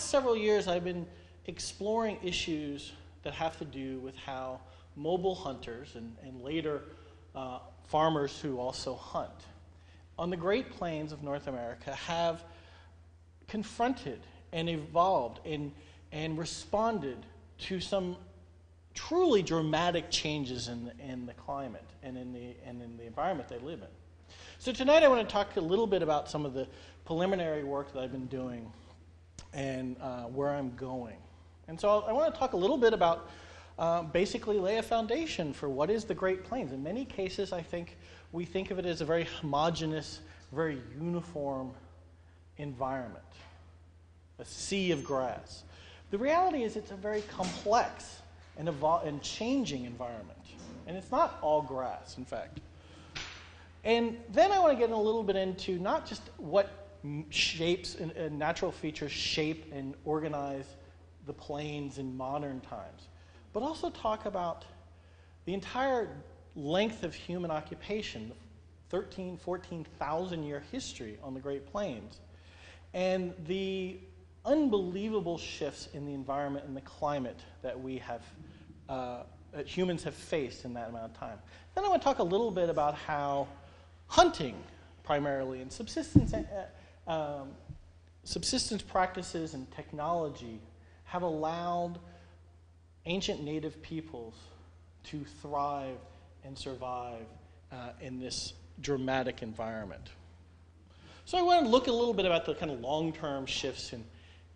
last several years, I've been exploring issues that have to do with how mobile hunters and later farmers who also hunt on the Great Plains of North America have confronted and evolved and responded to some truly dramatic changes in the climate and in the environment they live in. So tonight I want to talk a little bit about some of the preliminary work that I've been doing and where I'm going. And so I want to talk a little bit about basically lay a foundation for what is the Great Plains. In many cases, I think we think of it as a very homogeneous, very uniform environment, a sea of grass. The reality is it's a very complex and changing environment. And it's not all grass, in fact. And then I want to get a little bit into not just what shapes and natural features shape and organize the plains in modern times, but also talk about the entire length of human occupation, the 14,000 year history on the Great Plains, and the unbelievable shifts in the environment and the climate that we have, that humans have faced in that amount of time. Then I want to talk a little bit about how hunting, primarily, and subsistence practices and technology have allowed ancient native peoples to thrive and survive in this dramatic environment. So I want to look a little bit about the kind of long-term shifts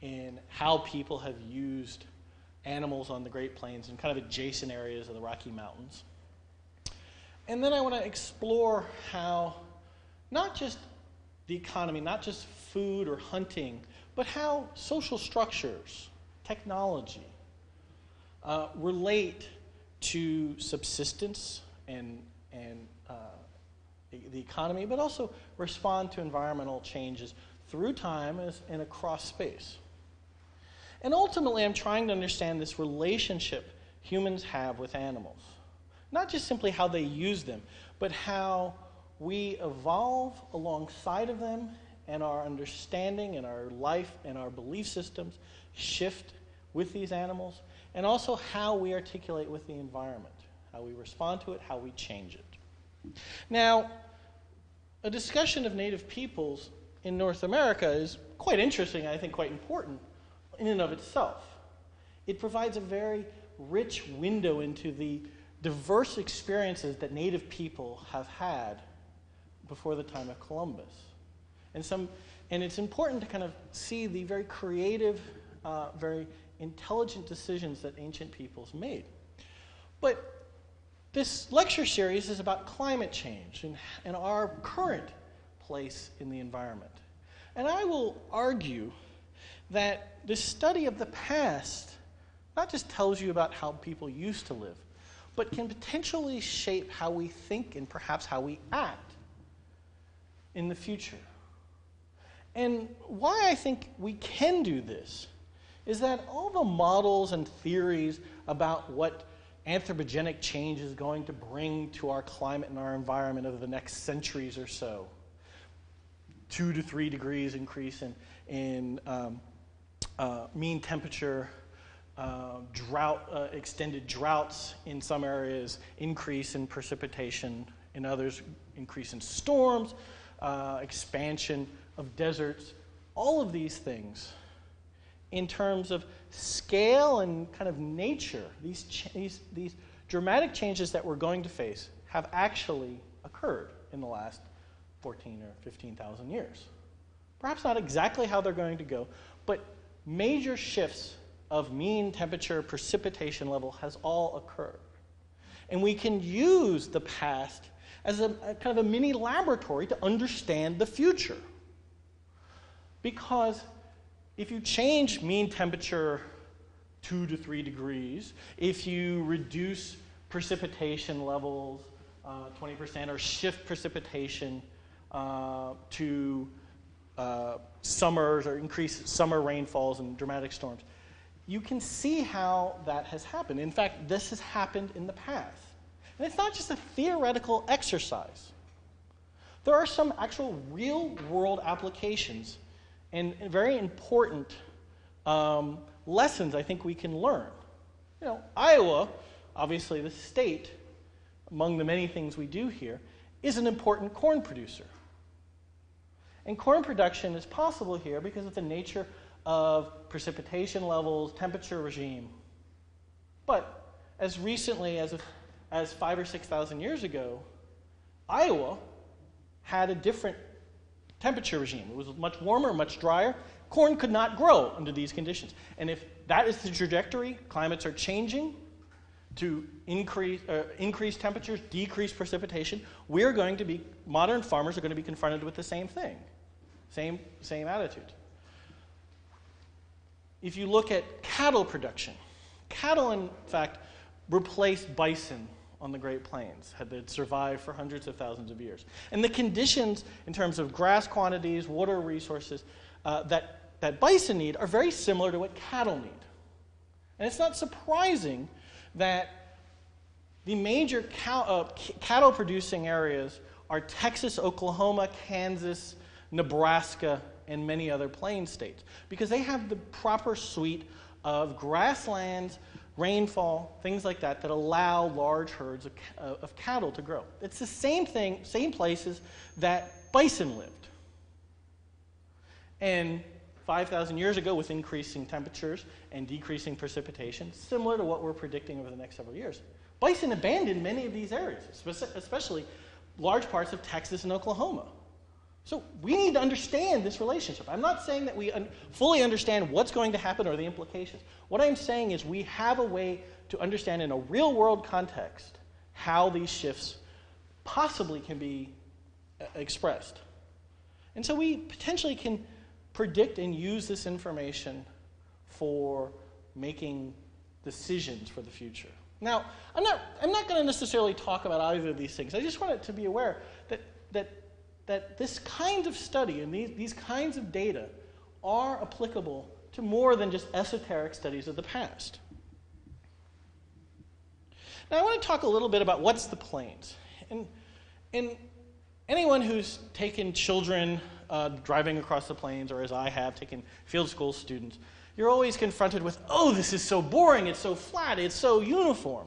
in how people have used animals on the Great Plains and kind of adjacent areas of the Rocky Mountains. And then I want to explore how not just the economy, not just food or hunting, but how social structures, technology, relate to subsistence and the economy, but also respond to environmental changes through time and across space. And ultimately, I'm trying to understand this relationship humans have with animals. Not just simply how they use them, but how we evolve alongside of them, and our understanding and our life and our belief systems shift with these animals, and also how we articulate with the environment, how we respond to it, how we change it. Now, a discussion of native peoples in North America is quite interesting, and I think quite important in and of itself. It provides a very rich window into the diverse experiences that native people have had before the time of Columbus. And it's important to kind of see the very creative, very intelligent decisions that ancient peoples made. But this lecture series is about climate change and our current place in the environment. And I will argue that the study of the past not just tells you about how people used to live, but can potentially shape how we think and perhaps how we act in the future. And why I think we can do this is that all the models and theories about what anthropogenic change is going to bring to our climate and our environment over the next centuries or so, 2 to 3 degrees increase in mean temperature, extended droughts in some areas, increase in precipitation in others, increase in storms, expansion of deserts, all of these things in terms of scale and kind of nature, these dramatic changes that we're going to face have actually occurred in the last 14 or 15,000 years. Perhaps not exactly how they're going to go, but major shifts of mean temperature, precipitation level has all occurred. And we can use the past as a kind of a mini laboratory to understand the future. Because if you change mean temperature 2 to 3 degrees, if you reduce precipitation levels 20% or shift precipitation to summers or increase summer rainfalls and dramatic storms, you can see how that has happened. In fact, this has happened in the past. And it's not just a theoretical exercise. There are some actual real-world applications and very important lessons I think we can learn. You know, Iowa, obviously the state, among the many things we do here, is an important corn producer. And corn production is possible here because of the nature of precipitation levels, temperature regime. But as recently as 5,000 or 6,000 years ago, Iowa had a different temperature regime. It was much warmer, much drier. Corn could not grow under these conditions. And if that is the trajectory, climates are changing to increase temperatures, decrease precipitation, modern farmers are going to be confronted with the same thing, same attitude. If you look at cattle production, cattle, in fact, replaced bison on the Great Plains, had survived for hundreds of thousands of years. And the conditions in terms of grass quantities, water resources that bison need are very similar to what cattle need. And it's not surprising that the major cattle producing areas are Texas, Oklahoma, Kansas, Nebraska, and many other plain states, because they have the proper suite of grasslands, rainfall, things like that allow large herds of cattle to grow. It's the same thing, same places that bison lived. And 5,000 years ago, with increasing temperatures and decreasing precipitation, similar to what we're predicting over the next several years, bison abandoned many of these areas, especially large parts of Texas and Oklahoma. So we need to understand this relationship. I'm not saying that we fully understand what's going to happen or the implications. What I'm saying is we have a way to understand in a real-world context how these shifts possibly can be expressed. And so we potentially can predict and use this information for making decisions for the future. Now, I'm not going to necessarily talk about either of these things. I just want it to be aware that this kind of study and these kinds of data are applicable to more than just esoteric studies of the past. Now, I want to talk a little bit about what's the plains. And anyone who's taken children driving across the plains, or as I have, taken field school students, you're always confronted with, oh, this is so boring, it's so flat, it's so uniform.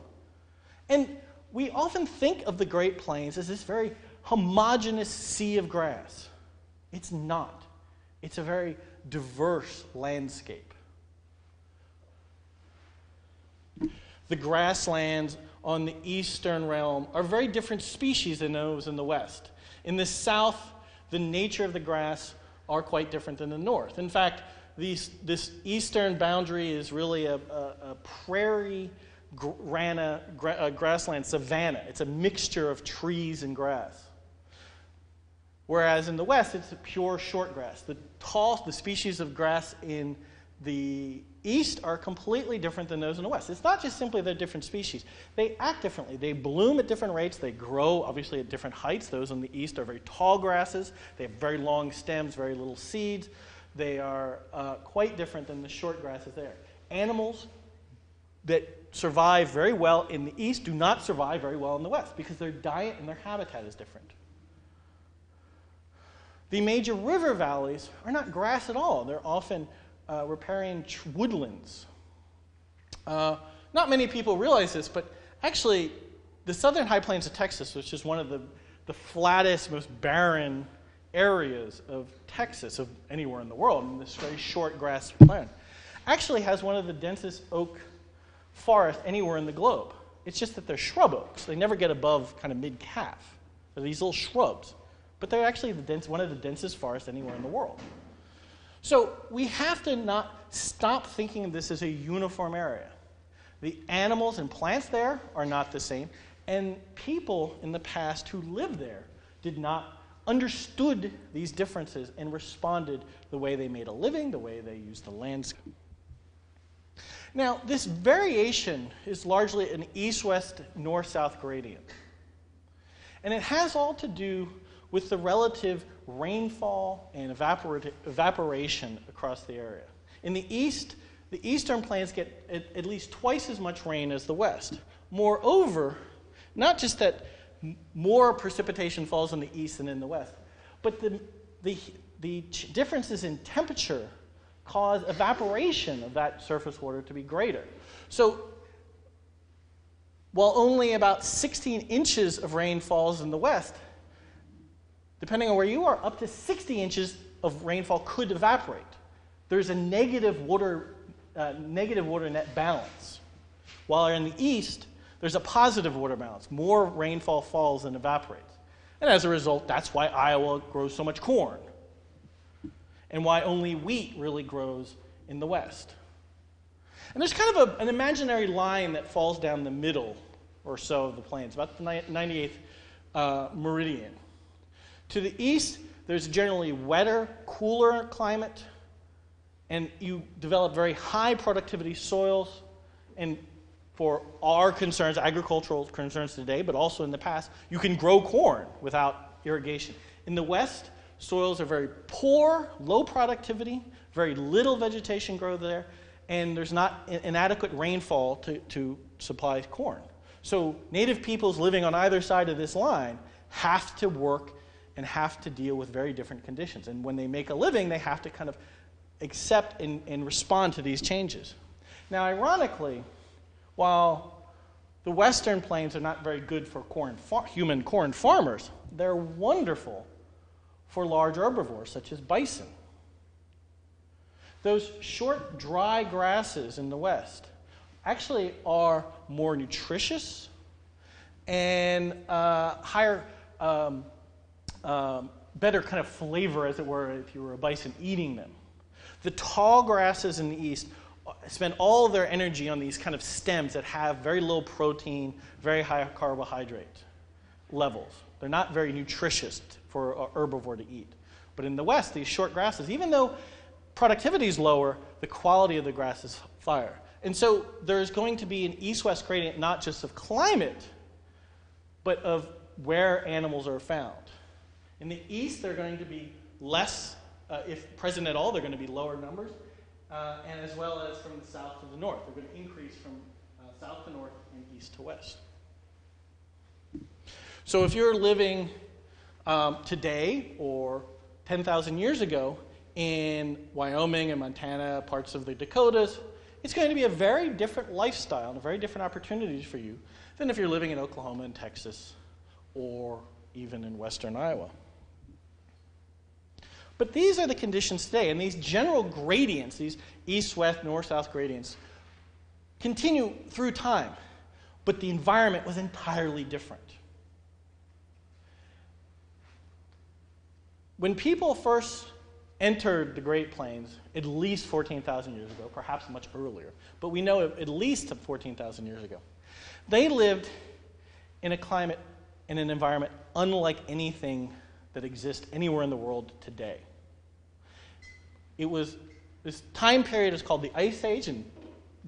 And we often think of the Great Plains as this very homogeneous sea of grass. It's not. It's a very diverse landscape. The grasslands on the eastern realm are very different species than those in the west. In the south, the nature of the grass are quite different than the north. In fact, this eastern boundary is really a prairie grassland savanna. It's a mixture of trees and grass. Whereas in the west, it's a pure short grass. The species of grass in the east are completely different than those in the west. It's not just simply they're different species. They act differently. They bloom at different rates. They grow, obviously, at different heights. Those in the east are very tall grasses. They have very long stems, very little seeds. They are quite different than the short grasses there. Animals that survive very well in the east do not survive very well in the west because their diet and their habitat is different. The major river valleys are not grass at all. They're often riparian woodlands. Not many people realize this, but actually the southern high plains of Texas, which is one of the flattest, most barren areas of Texas, of anywhere in the world, in this very short grass plain, actually has one of the densest oak forests anywhere in the globe. It's just that they're shrub oaks. They never get above kind of mid-calf. They're these little shrubs. But they're actually one of the densest forests anywhere in the world. So we have to not stop thinking of this as a uniform area. The animals and plants there are not the same, and people in the past who lived there did not understood these differences and responded the way they made a living, the way they used the landscape. Now, this variation is largely an east-west, north-south gradient. And it has all to do with the relative rainfall and evaporation across the area. In the east, the eastern plains get at least twice as much rain as the west. Moreover, not just that more precipitation falls in the east than in the west, but the differences in temperature cause evaporation of that surface water to be greater. So while only about 16 inches of rain falls in the west, depending on where you are, up to 60 inches of rainfall could evaporate. There's a negative water net balance. While in the east, there's a positive water balance. More rainfall falls than evaporates. And as a result, that's why Iowa grows so much corn, and why only wheat really grows in the west. And there's kind of an imaginary line that falls down the middle or so of the plains, about the 98th meridian. To the east, there's generally wetter, cooler climate, and you develop very high productivity soils. And for our concerns, agricultural concerns today, but also in the past, you can grow corn without irrigation. In the west, soils are very poor, low productivity, very little vegetation grow there, and there's not inadequate rainfall to supply corn. So native peoples living on either side of this line have to work and have to deal with very different conditions. And when they make a living, they have to kind of accept and respond to these changes. Now, ironically, while the western plains are not very good for human corn farmers, they're wonderful for large herbivores such as bison. Those short, dry grasses in the west actually are more nutritious and higher, better kind of flavor, as it were, if you were a bison eating them. The tall grasses in the east spend all their energy on these kind of stems that have very low protein, very high carbohydrate levels. They're not very nutritious for an herbivore to eat. But in the west, these short grasses, even though productivity is lower, the quality of the grass is higher. And so there's going to be an east-west gradient not just of climate, but of where animals are found. In the east, they're going to be less, if present at all, they're going to be lower numbers, and as well as from the south to the north. They're going to increase from south to north and east to west. So if you're living today or 10,000 years ago in Wyoming and Montana, parts of the Dakotas, it's going to be a very different lifestyle and a very different opportunities for you than if you're living in Oklahoma and Texas or even in western Iowa. But these are the conditions today, and these general gradients, these east-west, north-south gradients, continue through time, but the environment was entirely different. When people first entered the Great Plains, at least 14,000 years ago, perhaps much earlier, but we know at least 14,000 years ago, they lived in a climate and an environment unlike anything that exists anywhere in the world today. This time period is called the Ice Age, and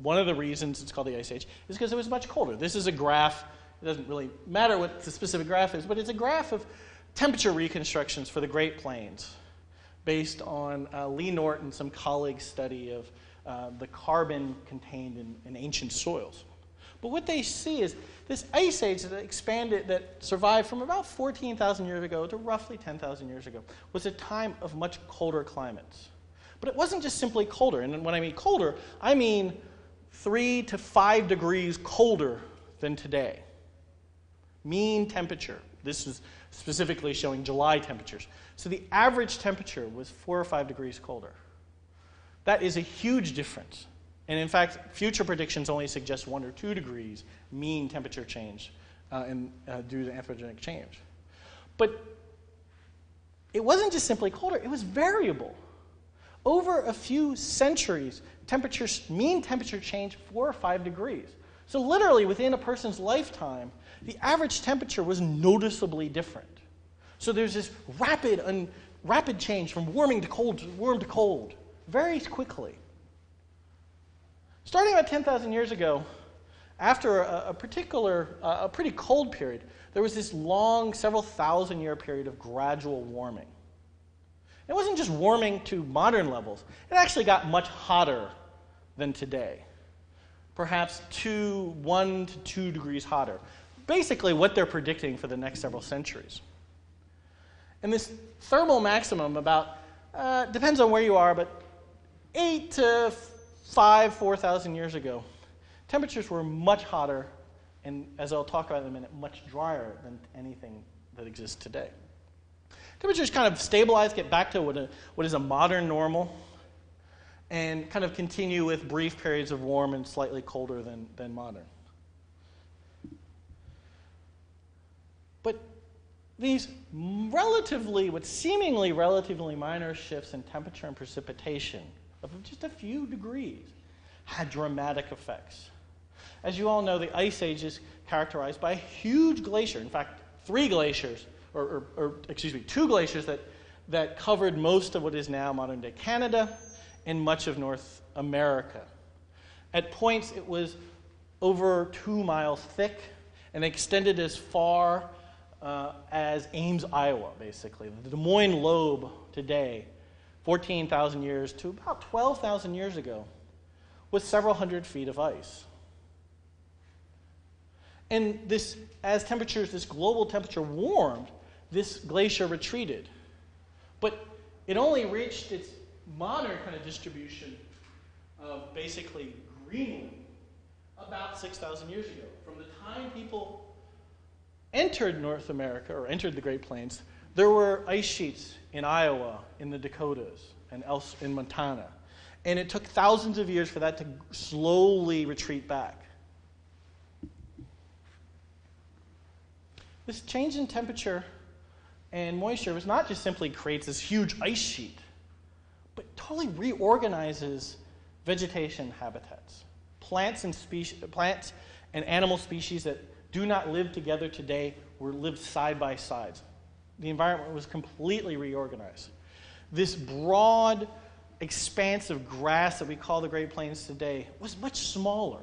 one of the reasons it's called the Ice Age is because it was much colder. This is a graph. It doesn't really matter what the specific graph is, but it's a graph of temperature reconstructions for the Great Plains based on Lee Norton, some colleagues' study of the carbon contained in ancient soils. But what they see is this ice age that expanded, that survived from about 14,000 years ago to roughly 10,000 years ago, was a time of much colder climates. But it wasn't just simply colder. And when I mean colder, I mean 3 to 5 degrees colder than today. Mean temperature. This is specifically showing July temperatures. So the average temperature was 4 or 5 degrees colder. That is a huge difference. And in fact, future predictions only suggest 1 or 2 degrees mean temperature change due to anthropogenic change. But it wasn't just simply colder, it was variable. Over a few centuries, mean temperature changed 4 or 5 degrees. So literally within a person's lifetime, the average temperature was noticeably different. So there's this rapid change from warming to cold to warm to cold, very quickly. Starting about 10,000 years ago, after a pretty cold period, there was this long, several thousand year period of gradual warming. It wasn't just warming to modern levels. It actually got much hotter than today. Perhaps 1 to 2 degrees hotter. Basically what they're predicting for the next several centuries. And this thermal maximum depends on where you are, but 4,000 years ago, temperatures were much hotter and, as I'll talk about in a minute, much drier than anything that exists today. Temperatures kind of stabilize, get back to what is a modern normal, and kind of continue with brief periods of warm and slightly colder than modern. But these what seemingly relatively minor shifts in temperature and precipitation of just a few degrees had dramatic effects. As you all know, the Ice Age is characterized by a huge glacier. In fact, two glaciers that covered most of what is now modern-day Canada and much of North America. At points, it was over 2 miles thick and extended as far as Ames, Iowa, basically. The Des Moines lobe today, 14,000 years to about 12,000 years ago, was several hundred feet of ice. And this global temperature warmed, this glacier retreated. But it only reached its modern kind of distribution of basically Greenland about 6,000 years ago. From the time people entered North America, or entered the Great Plains, there were ice sheets in Iowa, in the Dakotas, and in Montana. And it took thousands of years for that to slowly retreat back. This change in temperature and moisture was not just simply creates this huge ice sheet, but totally reorganizes vegetation habitats. Plants and animal species that do not live together today lived side by side. The environment was completely reorganized. This broad expanse of grass that we call the Great Plains today was much smaller.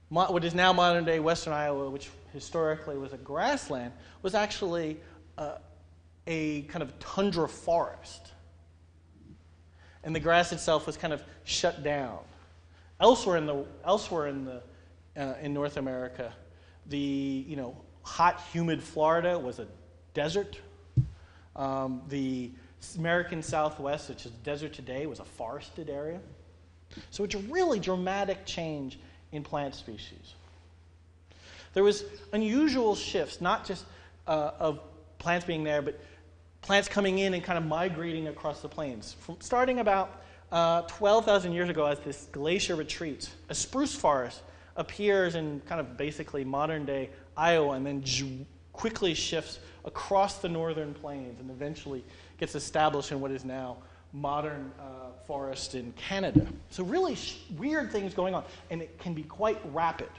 What is now modern-day western Iowa, which historically was a grassland, was actually a kind of tundra forest. And the grass itself was kind of shut down. Elsewhere in North America, the hot, humid Florida was a desert. The American Southwest, which is desert today, was a forested area. So it's a really dramatic change in plant species. There was unusual shifts, not just of plants being there, but plants coming in and kind of migrating across the plains. Starting about 12,000 years ago, as this glacier retreats, a spruce forest appears in kind of basically modern-day Iowa and then quickly shifts across the northern plains and eventually gets established in what is now modern forest in Canada. So really weird things going on, and it can be quite rapid.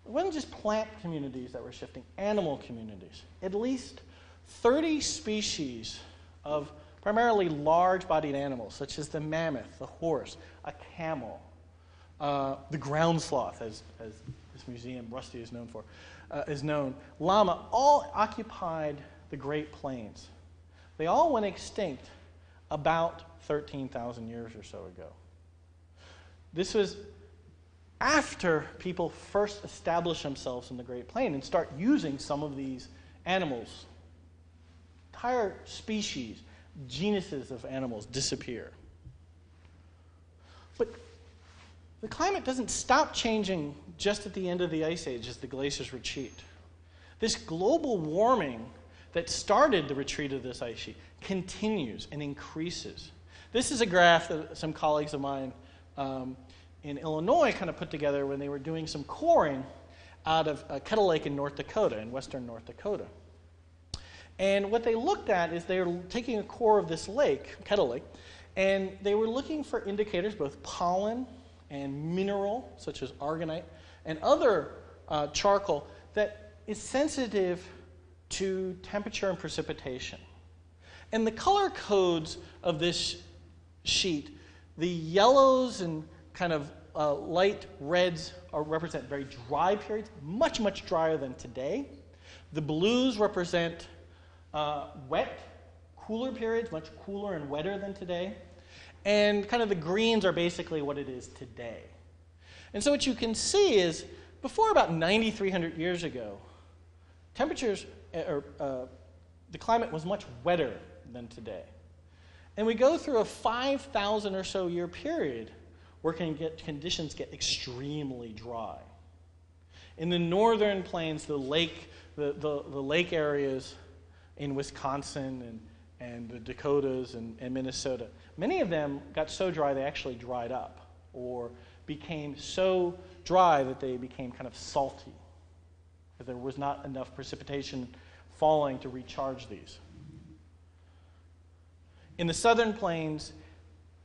It wasn't just plant communities that were shifting, animal communities. At least 30 species of primarily large-bodied animals, such as the mammoth, the horse, a camel, the ground sloth, as this museum, Rusty, is known, llama, all occupied the Great Plains. They all went extinct about 13,000 years or so ago. This was after people first established themselves in the Great Plain and start using some of these animals. Entire species, genuses of animals disappear. But the climate doesn't stop changing just at the end of the Ice Age as the glaciers retreat. This global warming that started the retreat of this ice sheet continues and increases. This is a graph that some colleagues of mine in Illinois kind of put together when they were doing some coring out of Kettle Lake in North Dakota, in western North Dakota. And what they looked at is they were taking a core of this lake, Kettle Lake, and they were looking for indicators, both pollen and mineral, such as argonite, and other charcoal that is sensitive to temperature and precipitation. And the color codes of this sheet, the yellows and kind of light reds represent very dry periods, much, much drier than today. The blues represent wet, cooler periods, much cooler and wetter than today. And kind of the greens are basically what it is today. And so what you can see is, before about 9,300 years ago, temperatures, the climate was much wetter than today. And we go through a 5,000 or so year period where conditions get extremely dry. In the northern plains, the lake areas in Wisconsin and the Dakotas and Minnesota, many of them got so dry they actually dried up or became so dry that they became kind of salty, because there was not enough precipitation falling to recharge these. In the southern plains,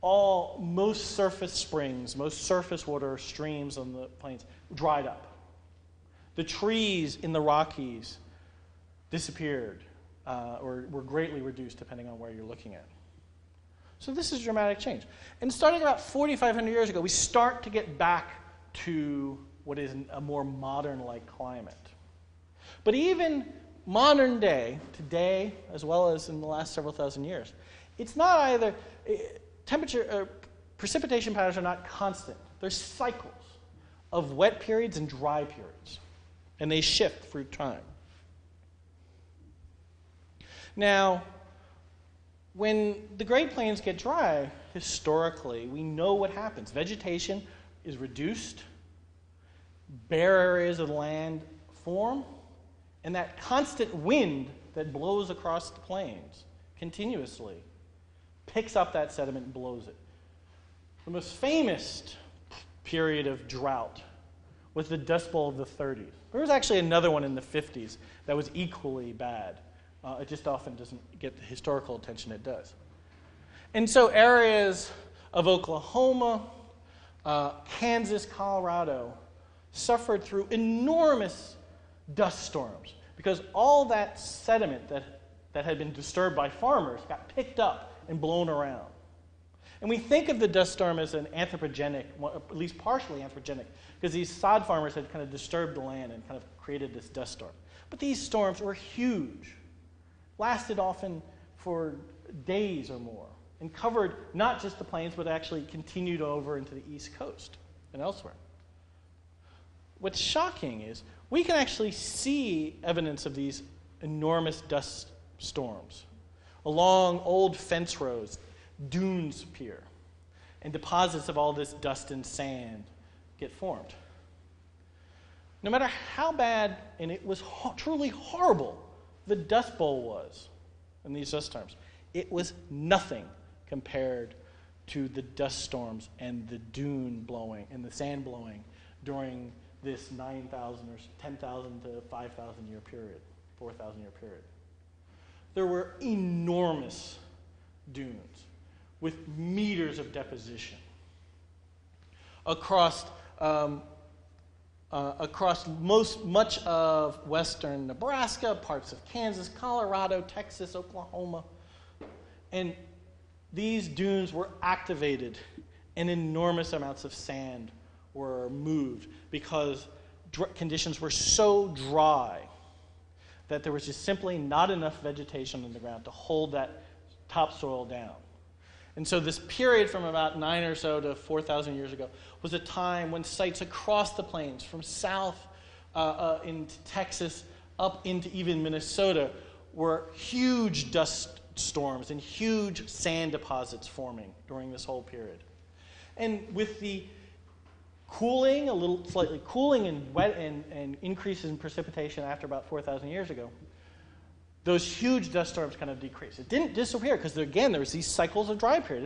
most surface springs, most surface water streams on the plains dried up. The trees in the Rockies disappeared or were greatly reduced depending on where you're looking at. So this is a dramatic change. And starting about 4,500 years ago, we start to get back to what is a more modern-like climate. But even modern day, today, as well as in the last several thousand years, it's not either, precipitation patterns are not constant. There's cycles of wet periods and dry periods, and they shift through time. Now, when the Great Plains get dry, historically, we know what happens. Vegetation is reduced, bare areas of land form, and that constant wind that blows across the plains continuously picks up that sediment and blows it. The most famous period of drought was the Dust Bowl of the 30s. There was actually another one in the 50s that was equally bad. It just often doesn't get the historical attention it does. And so areas of Oklahoma, Kansas, Colorado suffered through enormous dust storms because all that sediment that had been disturbed by farmers got picked up and blown around. And we think of the dust storm as an anthropogenic, at least partially anthropogenic, because these sod farmers had kind of disturbed the land and kind of created this dust storm. But these storms were huge, lasted often for days or more, and covered not just the plains, but actually continued over into the East Coast and elsewhere. What's shocking is we can actually see evidence of these enormous dust storms. Along old fence rows, dunes appear, and deposits of all this dust and sand get formed. No matter how bad, and it was truly horrible, the Dust Bowl was in these dust storms, it was nothing compared to the dust storms and the dune blowing and the sand blowing during this 9,000 or 10,000 to 5,000 year period, 4,000 year period. There were enormous dunes with meters of deposition across much of western Nebraska, parts of Kansas, Colorado, Texas, Oklahoma. And these dunes were activated and enormous amounts of sand were moved because conditions were so dry that there was just simply not enough vegetation in the ground to hold that topsoil down. And so this period from about 9 or so to 4,000 years ago was a time when sites across the plains, from south into Texas up into even Minnesota, were huge dust storms and huge sand deposits forming during this whole period. And with the cooling, slightly cooling and wet and increases in precipitation after about 4,000 years ago, those huge dust storms kind of decreased. It didn't disappear because, again, there was these cycles of dry period,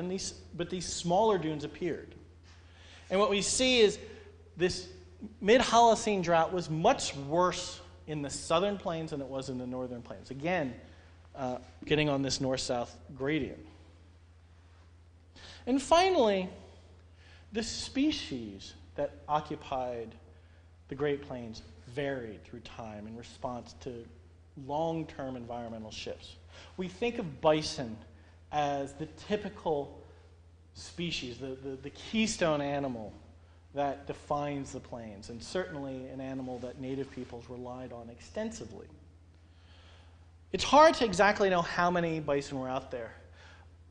but these smaller dunes appeared. And what we see is this mid-Holocene drought was much worse in the southern plains than it was in the northern plains. Again, getting on this north-south gradient. And finally, the species that occupied the Great Plains varied through time in response to long-term environmental shifts. We think of bison as the typical species, the keystone animal that defines the plains, and certainly an animal that native peoples relied on extensively. It's hard to exactly know how many bison were out there.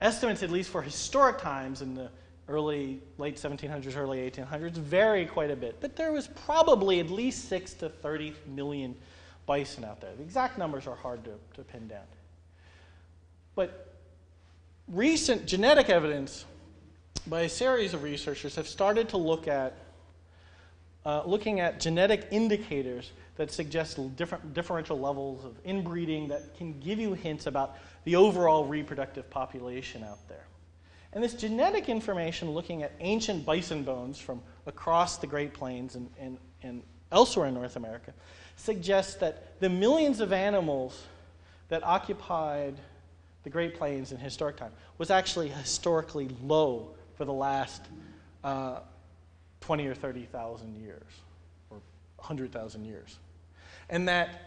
Estimates, at least for historic times in the late 1700s, early 1800s, vary quite a bit, but there was probably at least 6 to 30 million bison out there. The exact numbers are hard to pin down. But recent genetic evidence by a series of researchers have started to look at looking at genetic indicators that suggest different differential levels of inbreeding that can give you hints about the overall reproductive population out there. And this genetic information, looking at ancient bison bones from across the Great Plains and elsewhere in North America, suggests that the millions of animals that occupied the Great Plains in historic time was actually historically low for the last 20 or 30,000 years, or 100,000 years. And that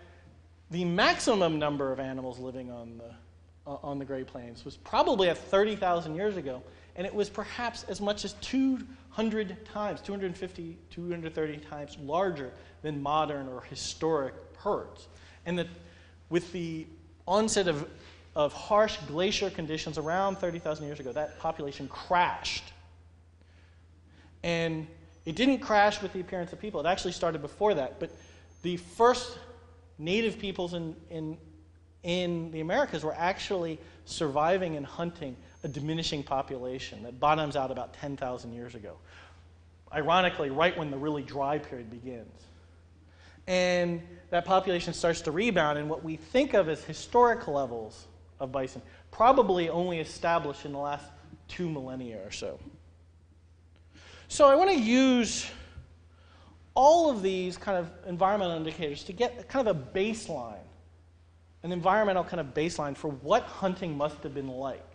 the maximum number of animals living on the Great Plains was probably at 30,000 years ago, and it was perhaps as much as 200 times, 250, 230 times larger than modern or historic herds. And that with the onset of harsh glacier conditions around 30,000 years ago, that population crashed. And it didn't crash with the appearance of people. It actually started before that. But the first native peoples in the Americas were actually surviving and hunting a diminishing population that bottoms out about 10,000 years ago. Ironically, right when the really dry period begins. And that population starts to rebound, and what we think of as historic levels of bison probably only established in the last 2 millennia or so. So I want to use all of these kind of environmental indicators to get kind of a baseline, an environmental kind of baseline for what hunting must have been like.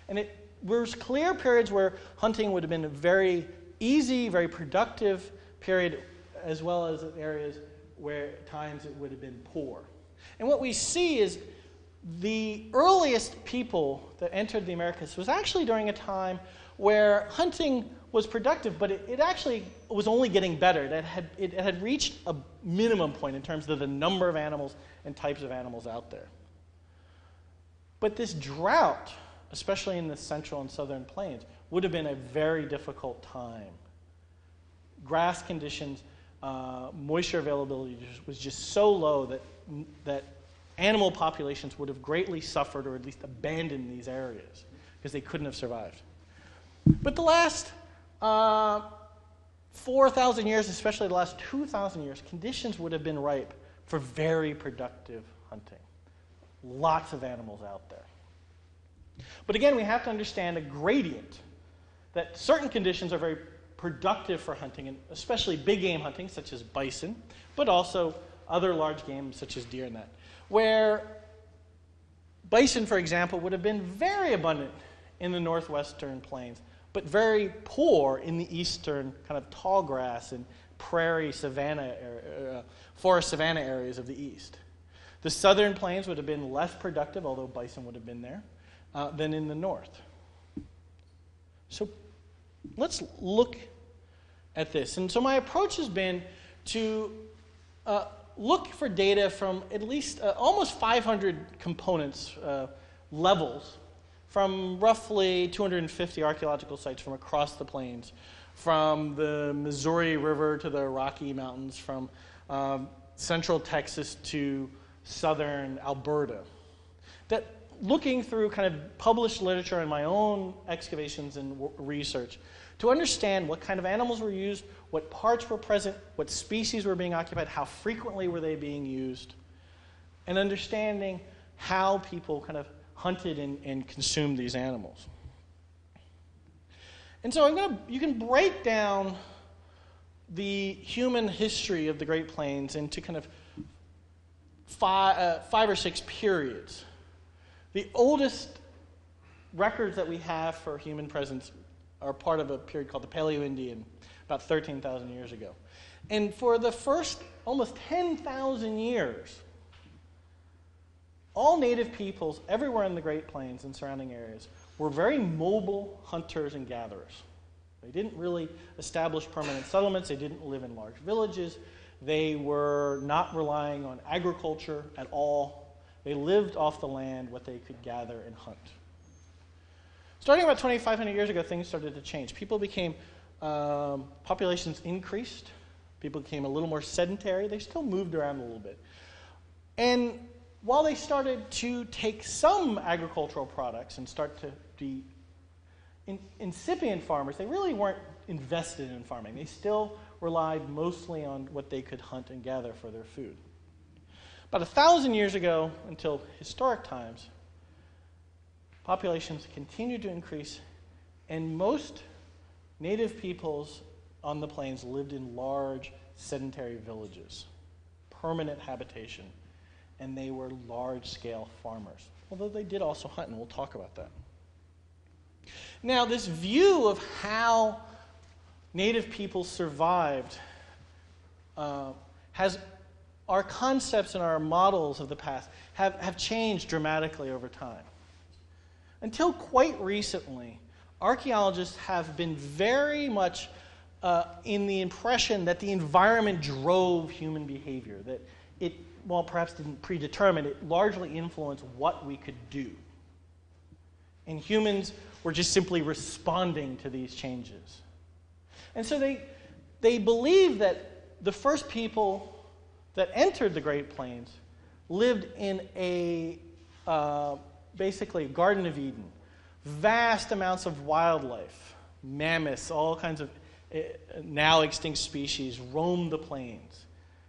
And there's clear periods where hunting would have been a very easy, very productive period, as well as areas where at times it would have been poor. And what we see is the earliest people that entered the Americas was actually during a time where hunting was productive, but it actually was only getting better. It had reached a minimum point in terms of the number of animals and types of animals out there. But this drought, especially in the central and southern plains, would have been a very difficult time. Grass conditions, moisture availability was just so low that animal populations would have greatly suffered or at least abandoned these areas because they couldn't have survived. But the last 4,000 years, especially the last 2,000 years, conditions would have been ripe for very productive hunting. Lots of animals out there. But again, we have to understand a gradient, that certain conditions are very productive for hunting, and especially big game hunting, such as bison, but also other large game, such as deer and that, where bison, for example, would have been very abundant in the northwestern plains, but very poor in the eastern kind of tall grass and prairie savanna, forest savanna areas of the east. The southern plains would have been less productive, although bison would have been there, than in the north. So let's look at this. And so my approach has been to look for data from at least almost 500 components, levels, from roughly 250 archaeological sites from across the plains, from the Missouri River to the Rocky Mountains, from central Texas to southern Alberta. That looking through kind of published literature and my own excavations and research to understand what kind of animals were used, what parts were present, what species were being occupied, how frequently were they being used, and understanding how people kind of hunted and consumed these animals. And so you can break down the human history of the Great Plains into kind of five or six periods. The oldest records that we have for human presence are part of a period called the Paleo-Indian, about 13,000 years ago. And for the first almost 10,000 years, all native peoples everywhere in the Great Plains and surrounding areas were very mobile hunters and gatherers. They didn't really establish permanent settlements. They didn't live in large villages. They were not relying on agriculture at all. They lived off the land, what they could gather and hunt. Starting about 2,500 years ago, things started to change. People became, populations increased. People became a little more sedentary. They still moved around a little bit. And while they started to take some agricultural products and start to be incipient farmers, they really weren't invested in farming. They still relied mostly on what they could hunt and gather for their food. About 1,000 years ago, until historic times, populations continued to increase, and most native peoples on the plains lived in large sedentary villages, permanent habitation, and they were large-scale farmers, although they did also hunt, and we'll talk about that. Now, this view of how native peoples survived our concepts and our models of the past have changed dramatically over time. Until quite recently, archaeologists have been very much in the impression that the environment drove human behavior, that it, well, perhaps didn't predetermine, it largely influenced what we could do. And humans were just simply responding to these changes. And so they believe that the first people that entered the Great Plains lived in basically a Garden of Eden. Vast amounts of wildlife, mammoths, all kinds of now extinct species roamed the plains.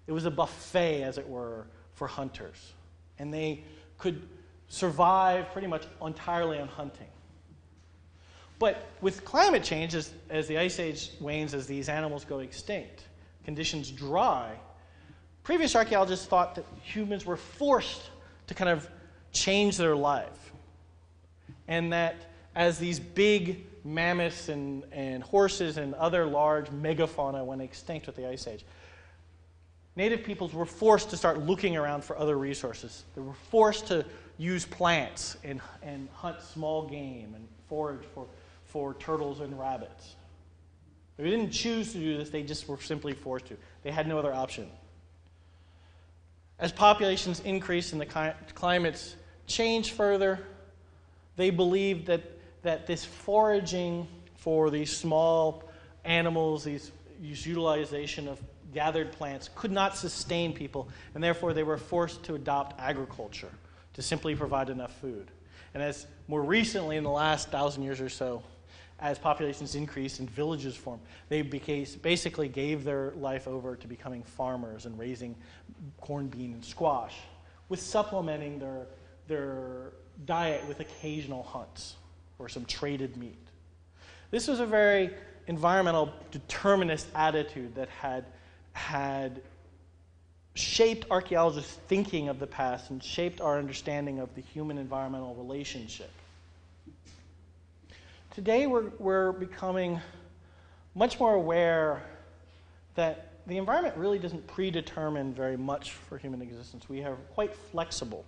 It was a buffet, as it were, for hunters. And they could survive pretty much entirely on hunting. But with climate change, as the Ice Age wanes, as these animals go extinct, conditions dry, previous archaeologists thought that humans were forced to kind of change their life. And that as these big mammoths and horses and other large megafauna went extinct with the Ice Age, native peoples were forced to start looking around for other resources. They were forced to use plants and hunt small game and forage for turtles and rabbits. They didn't choose to do this, they just were simply forced to. They had no other option. As populations increased and the climates changed further, they believed that this foraging for these small animals, these utilization of gathered plants, could not sustain people, and therefore they were forced to adopt agriculture to simply provide enough food. And as more recently, in the last 1,000 years or so, as populations increased and villages formed, they basically gave their life over to becoming farmers and raising corn, bean, and squash, with supplementing their diet with occasional hunts or some traded meat. This was a very environmental determinist attitude that had shaped archaeologists' thinking of the past and shaped our understanding of the human-environmental relationship. Today, we're becoming much more aware that the environment really doesn't predetermine very much for human existence. We are quite flexible,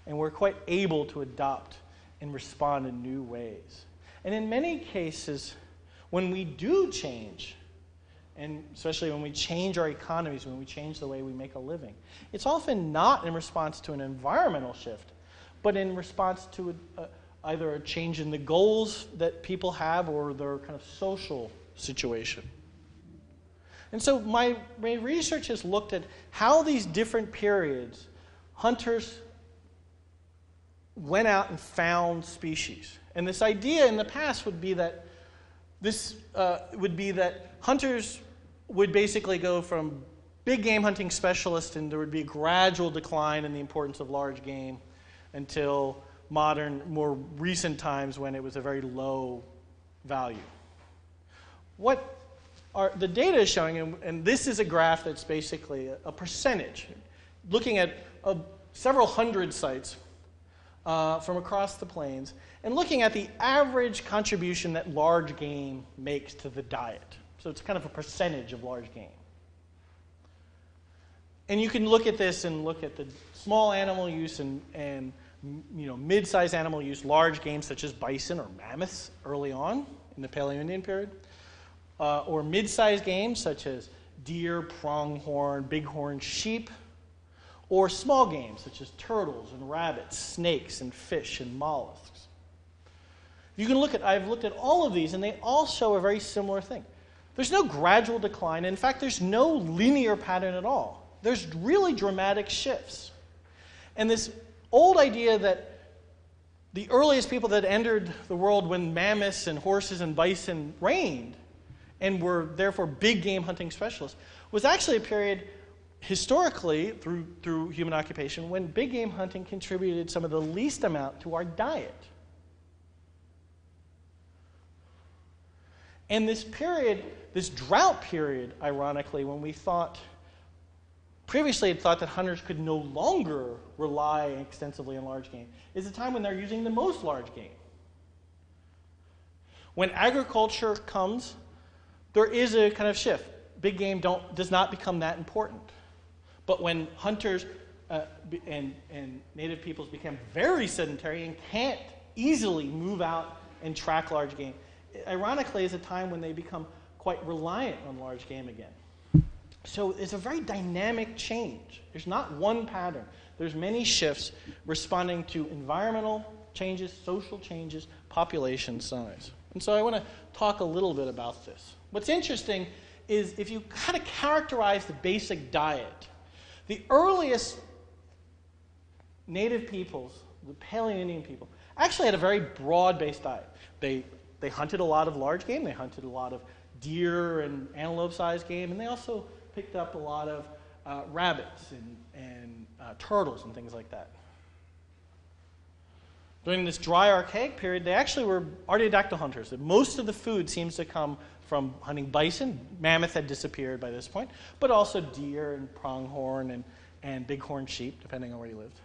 and we're quite able to adopt and respond in new ways. And in many cases, when we do change, and especially when we change our economies, when we change the way we make a living, it's often not in response to an environmental shift, but in response to either a change in the goals that people have or their kind of social situation. And so my research has looked at how these different periods, hunters went out and found species. And this idea in the past would be that hunters would basically go from big game hunting specialists, and there would be a gradual decline in the importance of large game until modern, more recent times when it was a very low value. What the data is showing, and this is a graph that's basically a percentage, looking at several hundred sites from across the plains, and looking at the average contribution that large game makes to the diet. So it's kind of a percentage of large game. And you can look at this and look at the small animal use and mid-sized animal use, large game such as bison or mammoths early on in the Paleo-Indian period, or mid-sized game such as deer, pronghorn, bighorn sheep, or small game such as turtles and rabbits, snakes and fish and mollusks. You can I've looked at all of these, and they all show a very similar thing. There's no gradual decline. In fact, there's no linear pattern at all. There's really dramatic shifts. And this old idea that the earliest people that entered the world when mammoths and horses and bison reigned and were therefore big game hunting specialists was actually a period historically through human occupation when big game hunting contributed some of the least amount to our diet. And this period, this drought period, ironically, when we previously had thought that hunters could no longer rely extensively on large game, is a time when they're using the most large game. When agriculture comes, there is a kind of shift. Big game does not become that important. But when hunters and native peoples become very sedentary and can't easily move out and track large game, ironically, is a time when they become quite reliant on large game again. So it's a very dynamic change. There's not one pattern. There's many shifts responding to environmental changes, social changes, population size. And so I want to talk a little bit about this. What's interesting is if you kind of characterize the basic diet, the earliest native peoples, the Paleo-Indian people, actually had a very broad-based diet. They hunted a lot of large game. They hunted a lot of deer and antelope-sized game, and they also picked up a lot of rabbits and turtles and things like that. During this dry archaic period, they actually were artiodactyl hunters. Most of the food seems to come from hunting bison. Mammoth had disappeared by this point, but also deer and pronghorn and bighorn sheep, depending on where you lived.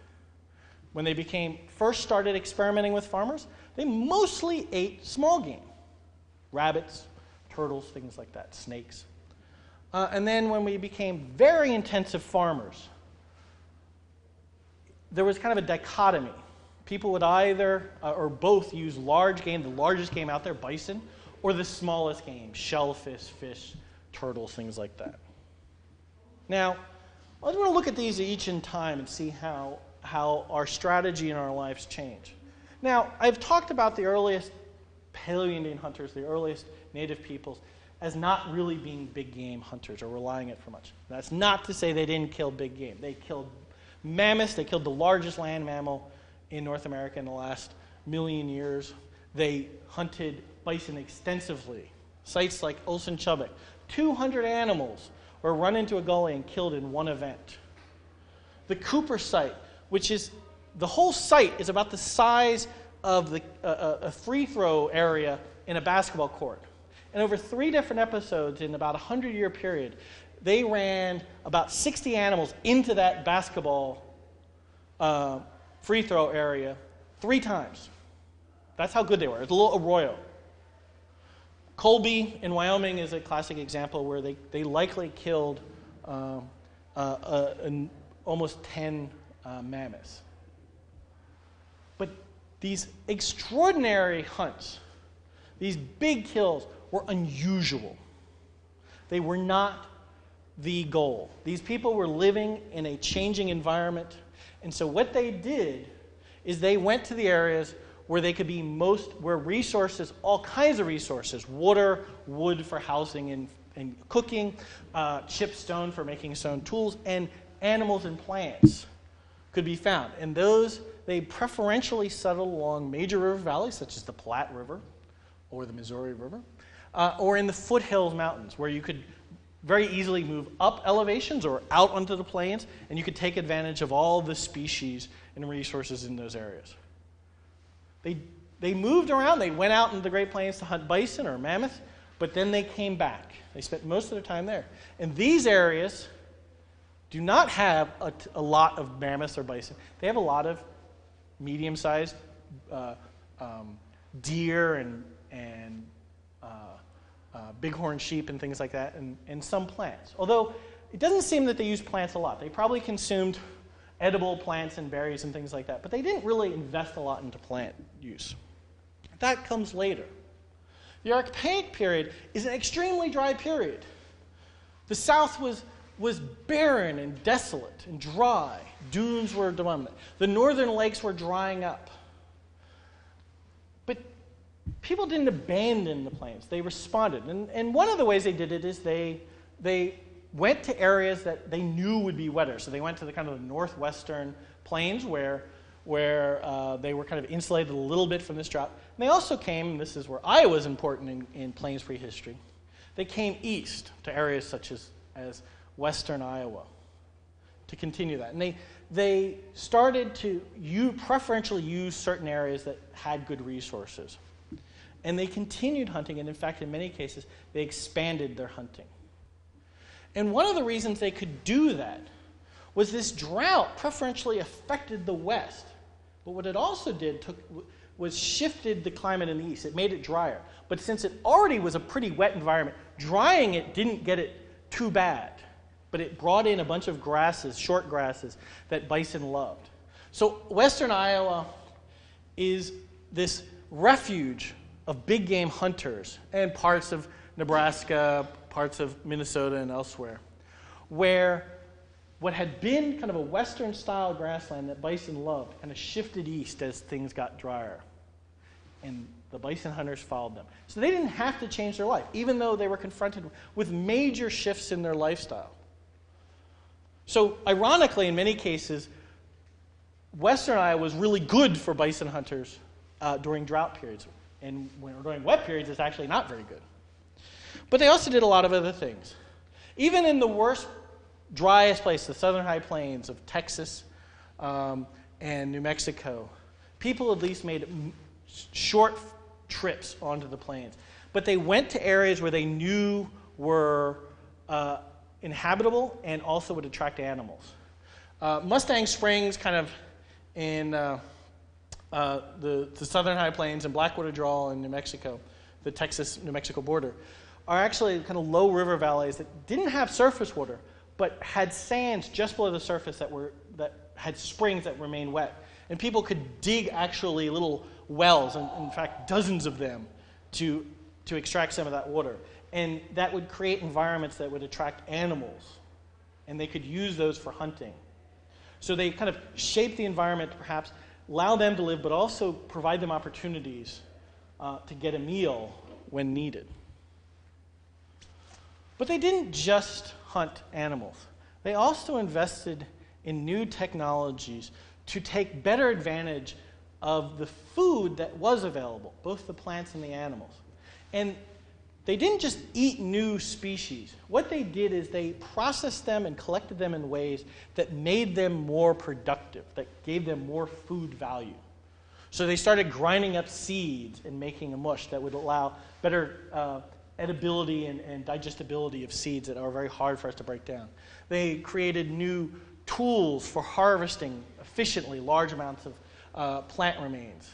When they first started experimenting with farmers, they mostly ate small game. Rabbits, turtles, things like that, snakes. And then when we became very intensive farmers, there was kind of a dichotomy. People would either or both use large game, the largest game out there, bison, or the smallest game, shellfish, fish, turtles, things like that. Now, I want to look at these each in time and see how our strategy in our lives change. Now, I've talked about the earliest Paleo-Indian hunters, the earliest native peoples, as not really being big game hunters or relying on it for much. That's not to say they didn't kill big game. They killed mammoths. They killed the largest land mammal in North America in the last million years. They hunted bison extensively. Sites like Olsen Chubbuck, 200 animals were run into a gully and killed in one event. The Cooper site, which is, the whole site is about the size of a free throw area in a basketball court. And over 3 different episodes in about a 100-year period, they ran about 60 animals into that basketball free throw area 3 times. That's how good they were. It's a little arroyo. Colby in Wyoming is a classic example where they likely killed almost 10 mammoths. But these extraordinary hunts, these big kills, were unusual. They were not the goal. These people were living in a changing environment, and so what they did is they went to the areas where they could be where resources, all kinds of resources, water, wood for housing and cooking, chipped stone for making stone tools, and animals and plants could be found. And those, they preferentially settled along major river valleys, such as the Platte River or the Missouri River, or in the foothills mountains, where you could very easily move up elevations or out onto the plains, and you could take advantage of all the species and resources in those areas. They moved around. They went out into the Great Plains to hunt bison or mammoth, but then they came back. They spent most of their time there. And these areas do not have a lot of mammoths or bison. They have a lot of medium-sized deer and bighorn sheep and things like that, and some plants. Although it doesn't seem that they used plants a lot. They probably consumed edible plants and berries and things like that, but they didn't really invest a lot into plant use. That comes later. The Archaic period is an extremely dry period. The South was barren and desolate and dry. Dunes were dominant. The northern lakes were drying up. But people didn't abandon the plains. They responded. And one of the ways they did it is they went to areas that they knew would be wetter. So they went to the kind of the northwestern plains where they were kind of insulated a little bit from this drought. And they also came, and this is where Iowa is important in plains prehistory, they came east to areas such as western Iowa to continue that. And they started to preferentially use certain areas that had good resources. And they continued hunting, and in fact, in many cases, they expanded their hunting. And one of the reasons they could do that was this drought preferentially affected the west. But what it also did was shifted the climate in the east. It made it drier. But since it already was a pretty wet environment, drying it didn't get it too bad. But it brought in a bunch of grasses, short grasses, that bison loved. So western Iowa is this refuge of big game hunters and parts of Nebraska, parts of Minnesota and elsewhere, where what had been kind of a western-style grassland that bison loved kind of shifted east as things got drier. And the bison hunters followed them. So they didn't have to change their life, even though they were confronted with major shifts in their lifestyle. So ironically, in many cases, western Iowa was really good for bison hunters during drought periods. And during wet periods, it's actually not very good. But they also did a lot of other things. Even in the worst, driest place, the southern high plains of Texas and New Mexico, people at least made short trips onto the plains. But they went to areas where they knew were inhabitable and also would attract animals. Mustang Springs, kind of in the southern high plains and Blackwater Draw in New Mexico, the Texas-New Mexico border, are actually kind of low river valleys that didn't have surface water, but had sands just below the surface that had springs that remained wet. And people could dig actually little wells, and in fact dozens of them, to extract some of that water. And that would create environments that would attract animals, and they could use those for hunting. So they kind of shaped the environment to perhaps allow them to live, but also provide them opportunities to get a meal when needed. But they didn't just hunt animals. They also invested in new technologies to take better advantage of the food that was available, both the plants and the animals. And they didn't just eat new species. What they did is they processed them and collected them in ways that made them more productive, that gave them more food value. So they started grinding up seeds and making a mush that would allow better edibility and digestibility of seeds that are very hard for us to break down. They created new tools for harvesting efficiently large amounts of plant remains.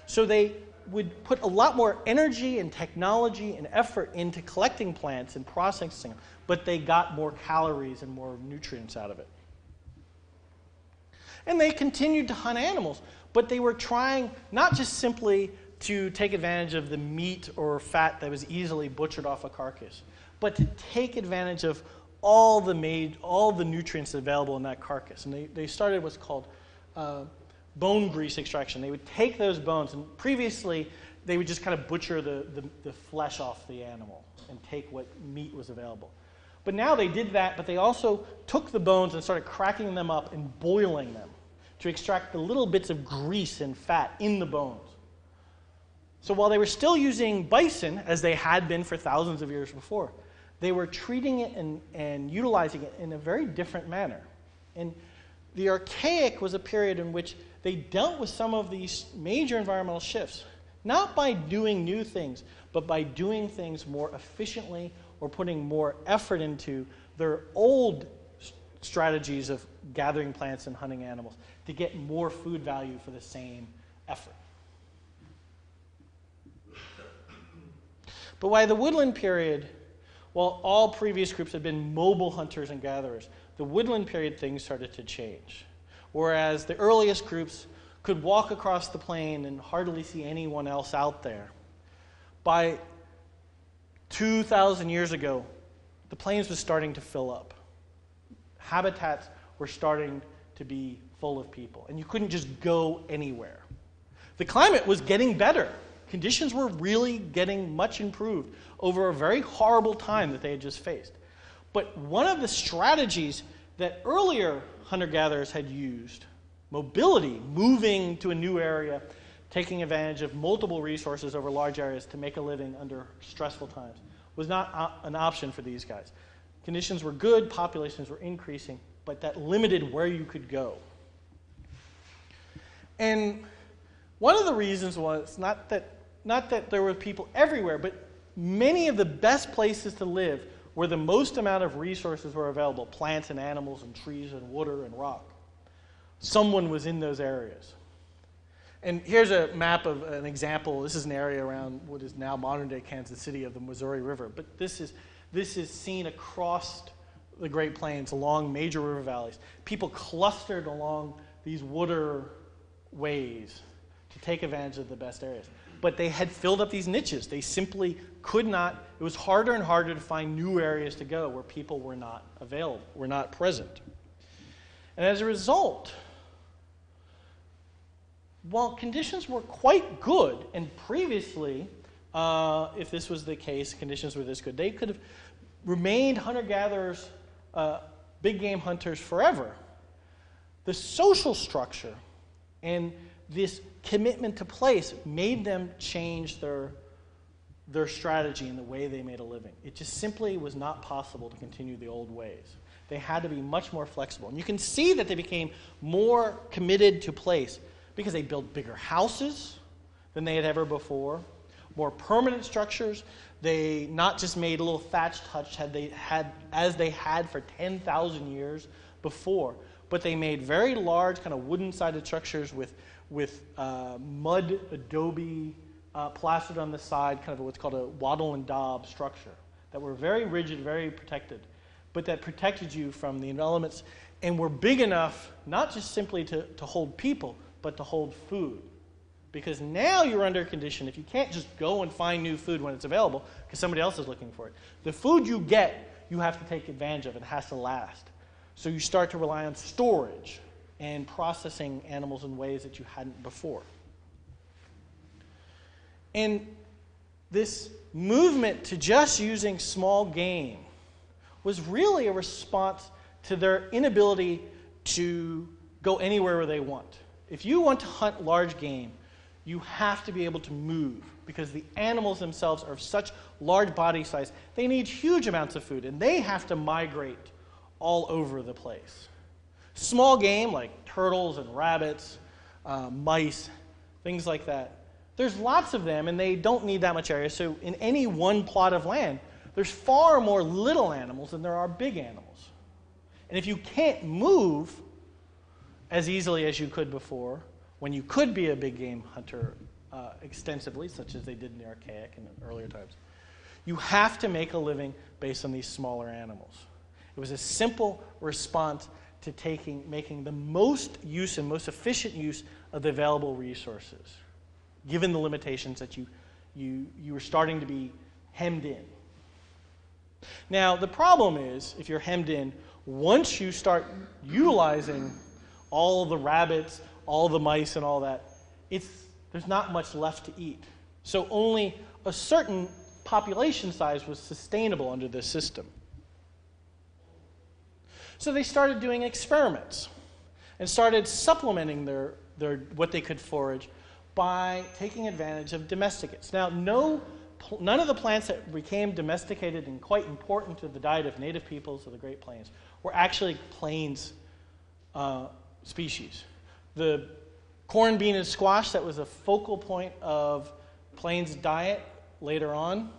So they would put a lot more energy and technology and effort into collecting plants and processing them, but they got more calories and more nutrients out of it. And they continued to hunt animals, but they were trying not just simply to take advantage of the meat or fat that was easily butchered off a carcass, but to take advantage of all the nutrients available in that carcass. And they started what's called bone grease extraction. They would take those bones, and previously they would just kind of butcher the flesh off the animal and take what meat was available. But now they did that, but they also took the bones and started cracking them up and boiling them to extract the little bits of grease and fat in the bones. So while they were still using bison, as they had been for thousands of years before, they were treating it and utilizing it in a very different manner. And the Archaic was a period in which they dealt with some of these major environmental shifts, not by doing new things, but by doing things more efficiently or putting more effort into their old strategies of gathering plants and hunting animals to get more food value for the same effort. But by the woodland period, while all previous groups had been mobile hunters and gatherers, the woodland period things started to change. Whereas the earliest groups could walk across the plain and hardly see anyone else out there, by 2,000 years ago, the plains was starting to fill up. Habitats were starting to be full of people, and you couldn't just go anywhere. The climate was getting better. Conditions were really getting much improved over a very horrible time that they had just faced. But one of the strategies that earlier hunter-gatherers had used, mobility, moving to a new area, taking advantage of multiple resources over large areas to make a living under stressful times, was not an option for these guys. Conditions were good, populations were increasing, but that limited where you could go. And one of the reasons was not that there were people everywhere, but many of the best places to live where the most amount of resources were available, plants and animals and trees and water and rock. Someone was in those areas. And here's a map of an example. This is an area around what is now modern-day Kansas City of the Missouri River. But this is seen across the Great Plains, along major river valleys. People clustered along these waterways to take advantage of the best areas. But they had filled up these niches. They simply could not. It was harder and harder to find new areas to go where people were not available, were not present. And as a result, while conditions were quite good, and previously, if this was the case, conditions were this good, they could have remained hunter-gatherers, big game hunters forever. The social structure and this commitment to place made them change their strategy and the way they made a living. It just simply was not possible to continue the old ways. They had to be much more flexible. And you can see that they became more committed to place because they built bigger houses than they had ever before, more permanent structures. They not just made a little thatched hutch as they had for 10,000 years before, but they made very large kind of wooden-sided structures with mud, adobe, plastered on the side, kind of what's called a wattle and daub structure, that were very rigid, very protected, but that protected you from the elements and were big enough not just simply to hold people, but to hold food. Because now you're under a condition, if you can't just go and find new food when it's available, because somebody else is looking for it, the food you get, you have to take advantage of. It has to last. So you start to rely on storage and processing animals in ways that you hadn't before. And this movement to just using small game was really a response to their inability to go anywhere where they want. If you want to hunt large game, you have to be able to move because the animals themselves are of such large body size. They need huge amounts of food, and they have to migrate all over the place. Small game like turtles and rabbits, mice, things like that. There's lots of them, and they don't need that much area. So in any one plot of land, there's far more little animals than there are big animals. And if you can't move as easily as you could before, when you could be a big game hunter extensively, such as they did in the Archaic and in earlier times, you have to make a living based on these smaller animals. It was a simple response to making the most use and most efficient use of the available resources, given the limitations that you were starting to be hemmed in. Now, the problem is, if you're hemmed in, once you start utilizing all the rabbits, all the mice and all that, there's not much left to eat. So only a certain population size was sustainable under this system. So they started doing experiments and started supplementing their what they could forage by taking advantage of domesticates. Now, none of the plants that became domesticated and quite important to the diet of native peoples of the Great Plains were actually plains species. The corn, bean, and squash that was a focal point of plains diet later on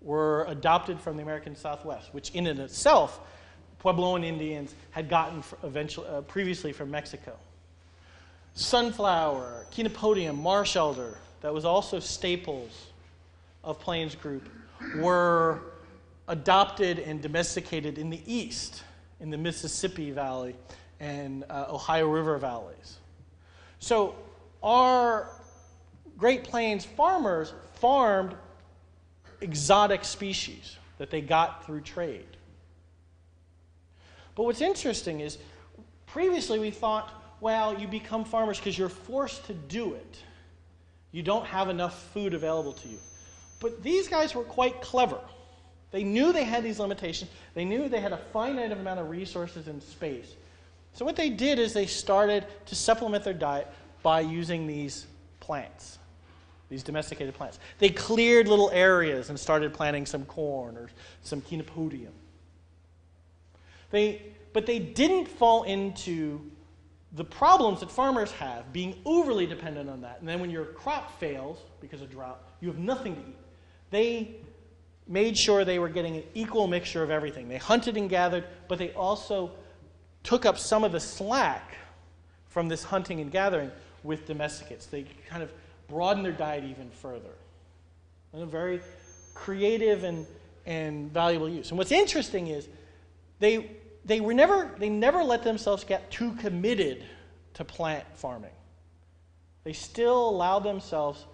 were adopted from the American Southwest, which in and of itself, Puebloan Indians had gotten previously from Mexico. Sunflower, chenopodium, marsh elder, that was also staples of Plains group, were adopted and domesticated in the east, in the Mississippi Valley and Ohio River valleys. So our Great Plains farmers farmed exotic species that they got through trade. But what's interesting is, previously we thought, well, you become farmers because you're forced to do it. You don't have enough food available to you. But these guys were quite clever. They knew they had these limitations. They knew they had a finite amount of resources in space. So what they did is they started to supplement their diet by using these plants, these domesticated plants. They cleared little areas and started planting some corn or some chenopodium. But they didn't fall into the problems that farmers have, being overly dependent on that. And then when your crop fails because of drought, you have nothing to eat. They made sure they were getting an equal mixture of everything. They hunted and gathered, but they also took up some of the slack from this hunting and gathering with domesticates. They kind of broadened their diet even further. And a very creative and valuable use. And what's interesting is they never let themselves get too committed to plant farming. They still allowed themselves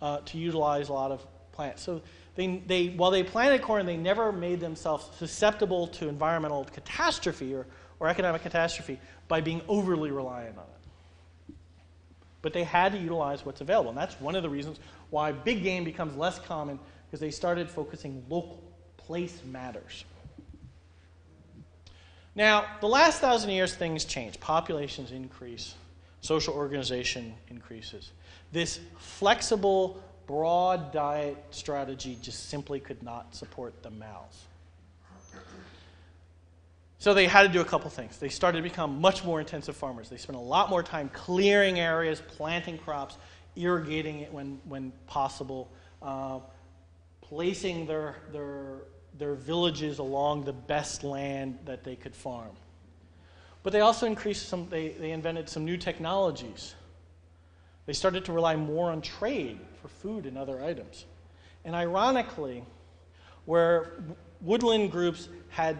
to utilize a lot of plants. So while they planted corn, they never made themselves susceptible to environmental catastrophe or economic catastrophe by being overly reliant on it. But they had to utilize what's available. And that's one of the reasons why big game becomes less common, because they started focusing local. Place matters. Now, the last 1,000 years, things change. Populations increase. Social organization increases. This flexible, broad diet strategy just simply could not support the mouths. So they had to do a couple things. They started to become much more intensive farmers. They spent a lot more time clearing areas, planting crops, irrigating it when possible, placing their villages along the best land that they could farm. But they also they invented some new technologies. They started to rely more on trade for food and other items. And ironically, where woodland groups had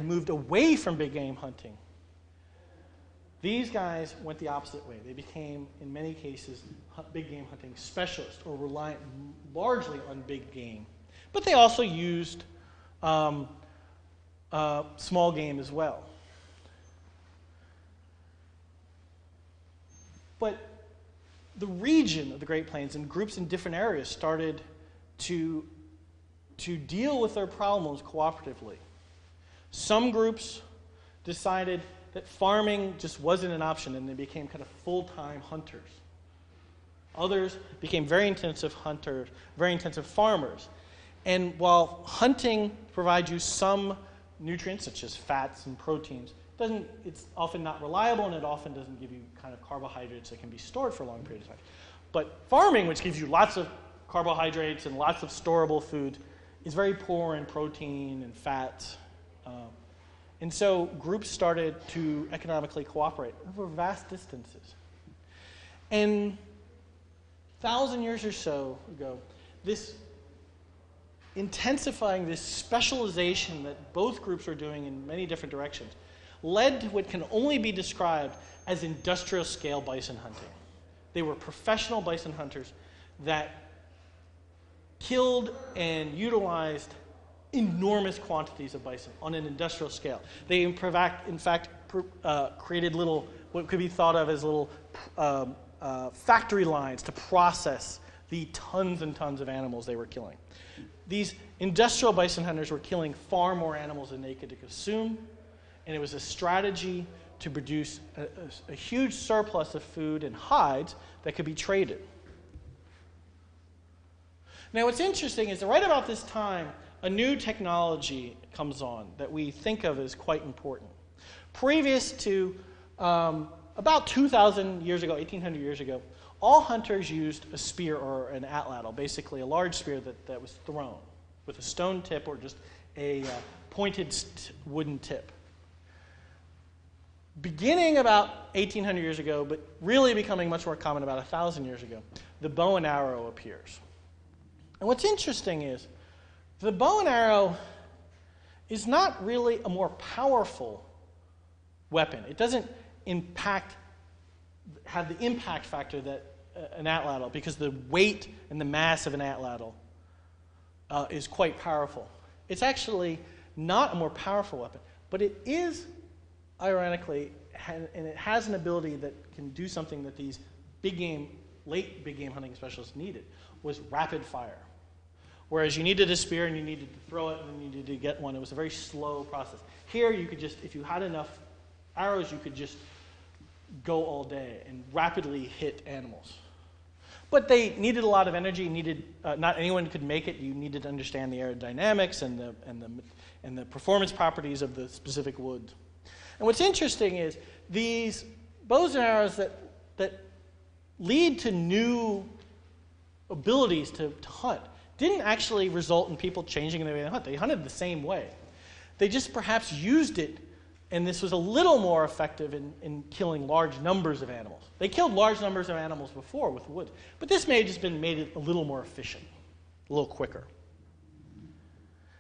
moved away from big game hunting, these guys went the opposite way. They became, in many cases, big game hunting specialists, or reliant largely on big game. But they also used small game as well. But the region of the Great Plains and groups in different areas started to deal with their problems cooperatively. Some groups decided that farming just wasn't an option, and they became kind of full-time hunters. Others became very intensive hunters, very intensive farmers. And while hunting provides you some nutrients, such as fats and proteins, it's often not reliable, and it often doesn't give you kind of carbohydrates that can be stored for a long period of time. But farming, which gives you lots of carbohydrates and lots of storable food, is very poor in protein and fats. And so groups started to economically cooperate over vast distances. And 1,000 years or so ago, this intensifying this specialization that both groups were doing in many different directions led to what can only be described as industrial scale bison hunting. They were professional bison hunters that killed and utilized enormous quantities of bison on an industrial scale. They in fact created what could be thought of as little factory lines to process the tons and tons of animals they were killing. These industrial bison hunters were killing far more animals than they could consume, and it was a strategy to produce a huge surplus of food and hides that could be traded. Now, what's interesting is that right about this time, a new technology comes on that we think of as quite important. Previous to about 2,000 years ago, 1,800 years ago, all hunters used a spear or an atlatl, basically a large spear that was thrown with a stone tip or just a pointed wooden tip. Beginning about 1,800 years ago, but really becoming much more common about 1,000 years ago, the bow and arrow appears. And what's interesting is the bow and arrow is not really a more powerful weapon. It doesn't have the impact factor that an atlatl, because the weight and the mass of an atlatl is quite powerful. It's actually not a more powerful weapon, but it is, ironically, and it has an ability that can do something that these late big game hunting specialists needed, was rapid fire. Whereas you needed a spear and you needed to throw it and then you needed to get one. It was a very slow process. Here you could just, if you had enough arrows, you could just go all day and rapidly hit animals. But they needed a lot of energy. Not anyone could make it. You needed to understand the aerodynamics and the performance properties of the specific wood. And what's interesting is these bows and arrows that lead to new abilities to hunt didn't actually result in people changing the way they hunt. They hunted the same way. They just perhaps used it, and this was a little more effective in killing large numbers of animals. They killed large numbers of animals before with wood, but this may have just made it a little more efficient, a little quicker.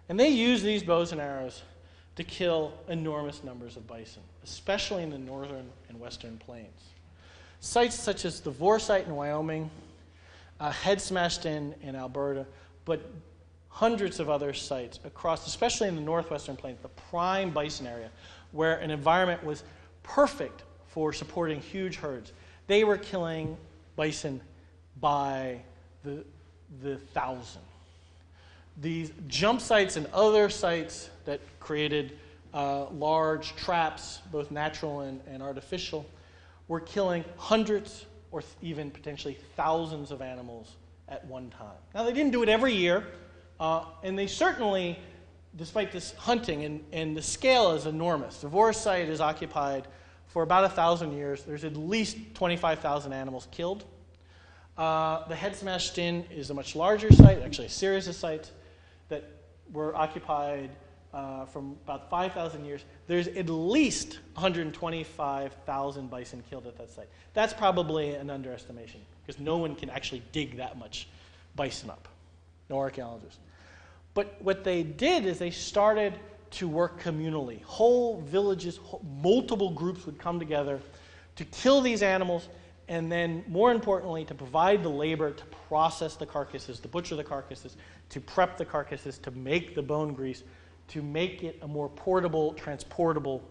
And they used these bows and arrows to kill enormous numbers of bison, especially in the northern and western plains. Sites such as the Vor site in Wyoming, Head Smashed in Alberta, but hundreds of other sites across, especially in the northwestern plains, the prime bison area, where an environment was perfect for supporting huge herds. They were killing bison by the thousand. These jump sites and other sites that created large traps, both natural and artificial, were killing hundreds or even potentially thousands of animals at one time. Now, they didn't do it every year, and they certainly, despite this hunting, and the scale is enormous. The Vor site is occupied for about 1,000 years. There's at least 25,000 animals killed. The Head Smashed In is a much larger site, actually a series of sites that were occupied from about 5,000 years. There's at least 125,000 bison killed at that site. That's probably an underestimation, because no one can actually dig that much bison up, no archaeologists. But what they did is they started to work communally. Whole villages, multiple groups would come together to kill these animals, and then, more importantly, to provide the labor to process the carcasses, to butcher the carcasses, to prep the carcasses, to make the bone grease, to make it a more portable, transportable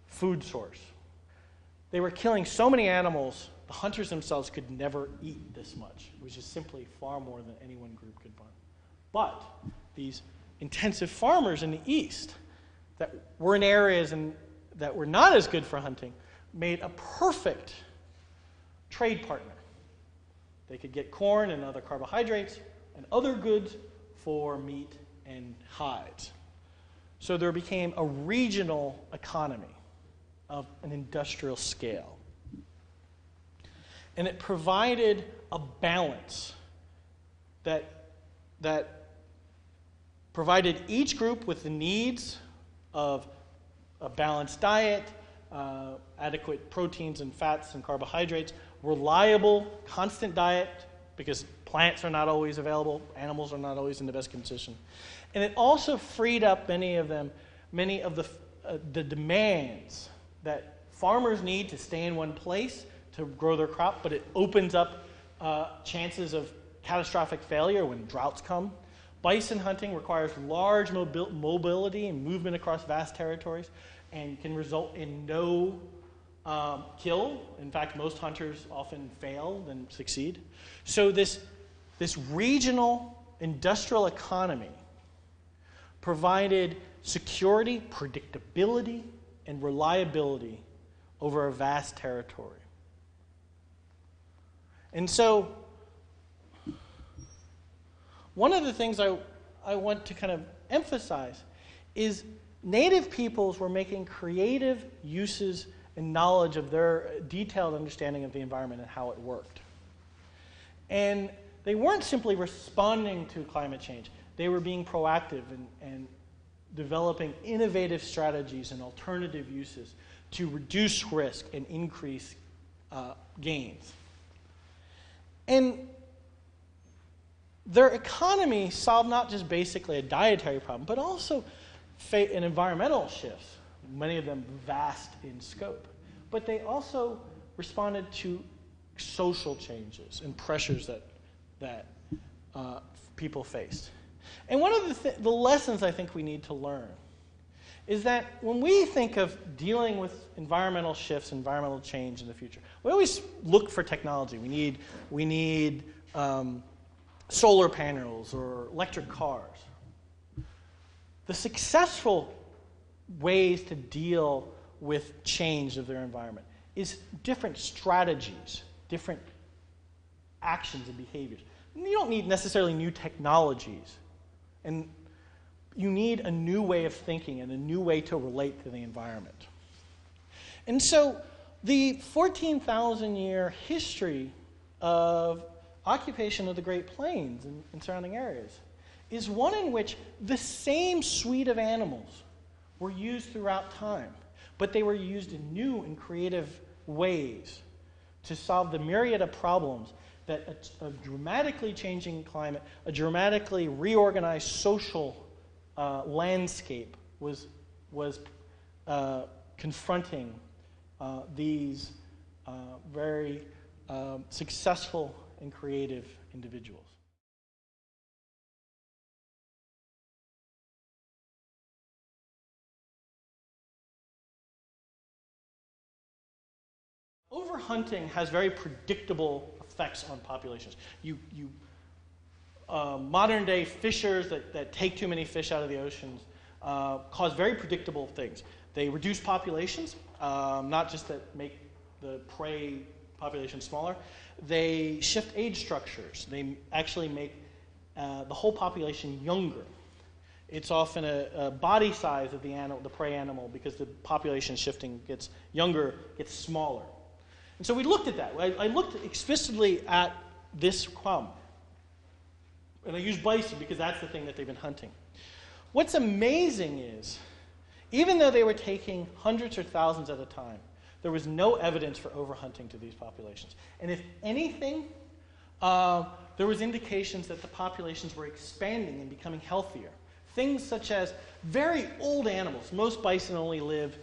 food source. They were killing so many animals, the hunters themselves could never eat this much. It was just simply far more than any one group could burn. But these intensive farmers in the east that were in areas that were not as good for hunting made a perfect trade partner. They could get corn and other carbohydrates and other goods for meat and hides. So there became a regional economy of an industrial scale. And it provided a balance that provided each group with the needs of a balanced diet, adequate proteins and fats and carbohydrates, reliable, constant diet, because plants are not always available, animals are not always in the best condition. And it also freed up many of the demands that farmers need to stay in one place to grow their crop, but it opens up chances of catastrophic failure when droughts come. Bison hunting requires large mobility and movement across vast territories and can result in no kill. In fact, most hunters often fail than succeed. So this regional industrial economy provided security, predictability, and reliability over a vast territory. And so one of the things I want to kind of emphasize is native peoples were making creative uses and knowledge of their detailed understanding of the environment and how it worked. And they weren't simply responding to climate change. They were being proactive and developing innovative strategies and alternative uses to reduce risk and increase gains. And their economy solved not just basically a dietary problem, but also an environmental shifts, many of them vast in scope. But they also responded to social changes and pressures that people faced. And one of the lessons I think we need to learn is that when we think of dealing with environmental shifts, environmental change in the future, we always look for technology. We need solar panels or electric cars. The successful ways to deal with change of their environment is different strategies, different actions and behaviors. You don't need necessarily new technologies, and you need a new way of thinking and a new way to relate to the environment. And so the 14,000-year history of occupation of the Great Plains and surrounding areas is one in which the same suite of animals were used throughout time, but they were used in new and creative ways to solve the myriad of problems that a dramatically changing climate, a dramatically reorganized social landscape was confronting these very successful and creative individuals. Overhunting has very predictable effects on populations. Modern day fishers that take too many fish out of the oceans cause very predictable things. They reduce populations, not just that make the prey population smaller. They shift age structures. They actually make the whole population younger. It's often a body size of the animal, the prey animal, because the population shifting gets younger, gets smaller. And so we looked at that. I looked explicitly at this problem. And I used bison because that's the thing that they've been hunting. What's amazing is, even though they were taking hundreds or thousands at a time, there was no evidence for overhunting to these populations. And if anything, there was indications that the populations were expanding and becoming healthier. Things such as very old animals. Most bison only live,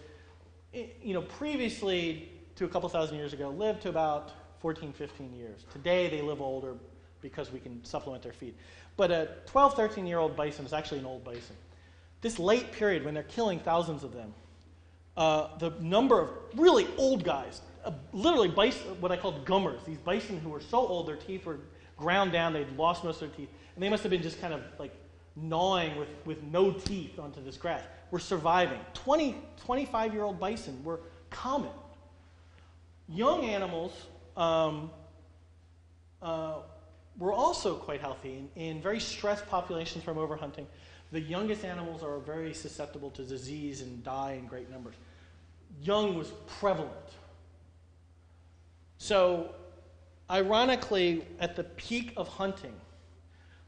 previously to a couple thousand years ago, lived to about 14, 15 years. Today they live older because we can supplement their feed. But a 12, 13-year-old bison is actually an old bison. This late period when they're killing thousands of them, the number of really old guys, literally bison, what I call gummers, these bison who were so old their teeth were ground down, they'd lost most of their teeth, and they must have been just kind of like gnawing with no teeth onto this grass, were surviving. 20, 25-year-old bison were common. Young animals were also quite healthy. In very stressed populations from overhunting, the youngest animals are very susceptible to disease and die in great numbers. Young was prevalent. So, ironically, at the peak of hunting,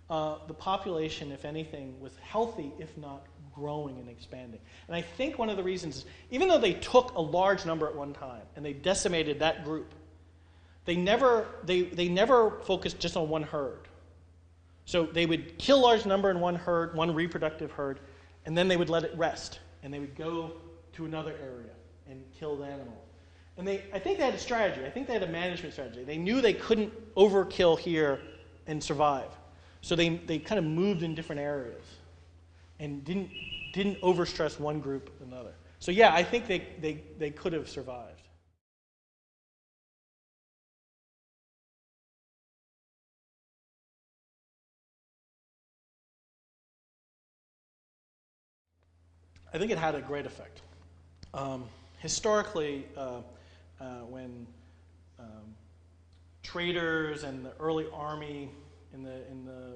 the population, if anything, was healthy, if not growing and expanding. And I think one of the reasons is, even though they took a large number at one time and they decimated that group, they never focused just on one herd. So they would kill a large number in one herd, one reproductive herd, and then they would let it rest. And they would go to another area and kill the animal. And I think they had a strategy. I think they had a management strategy. They knew they couldn't overkill here and survive. So they kind of moved in different areas and didn't overstress one group or another. So yeah, I think they could have survived. I think it had a great effect. Historically, when traders and the early army in the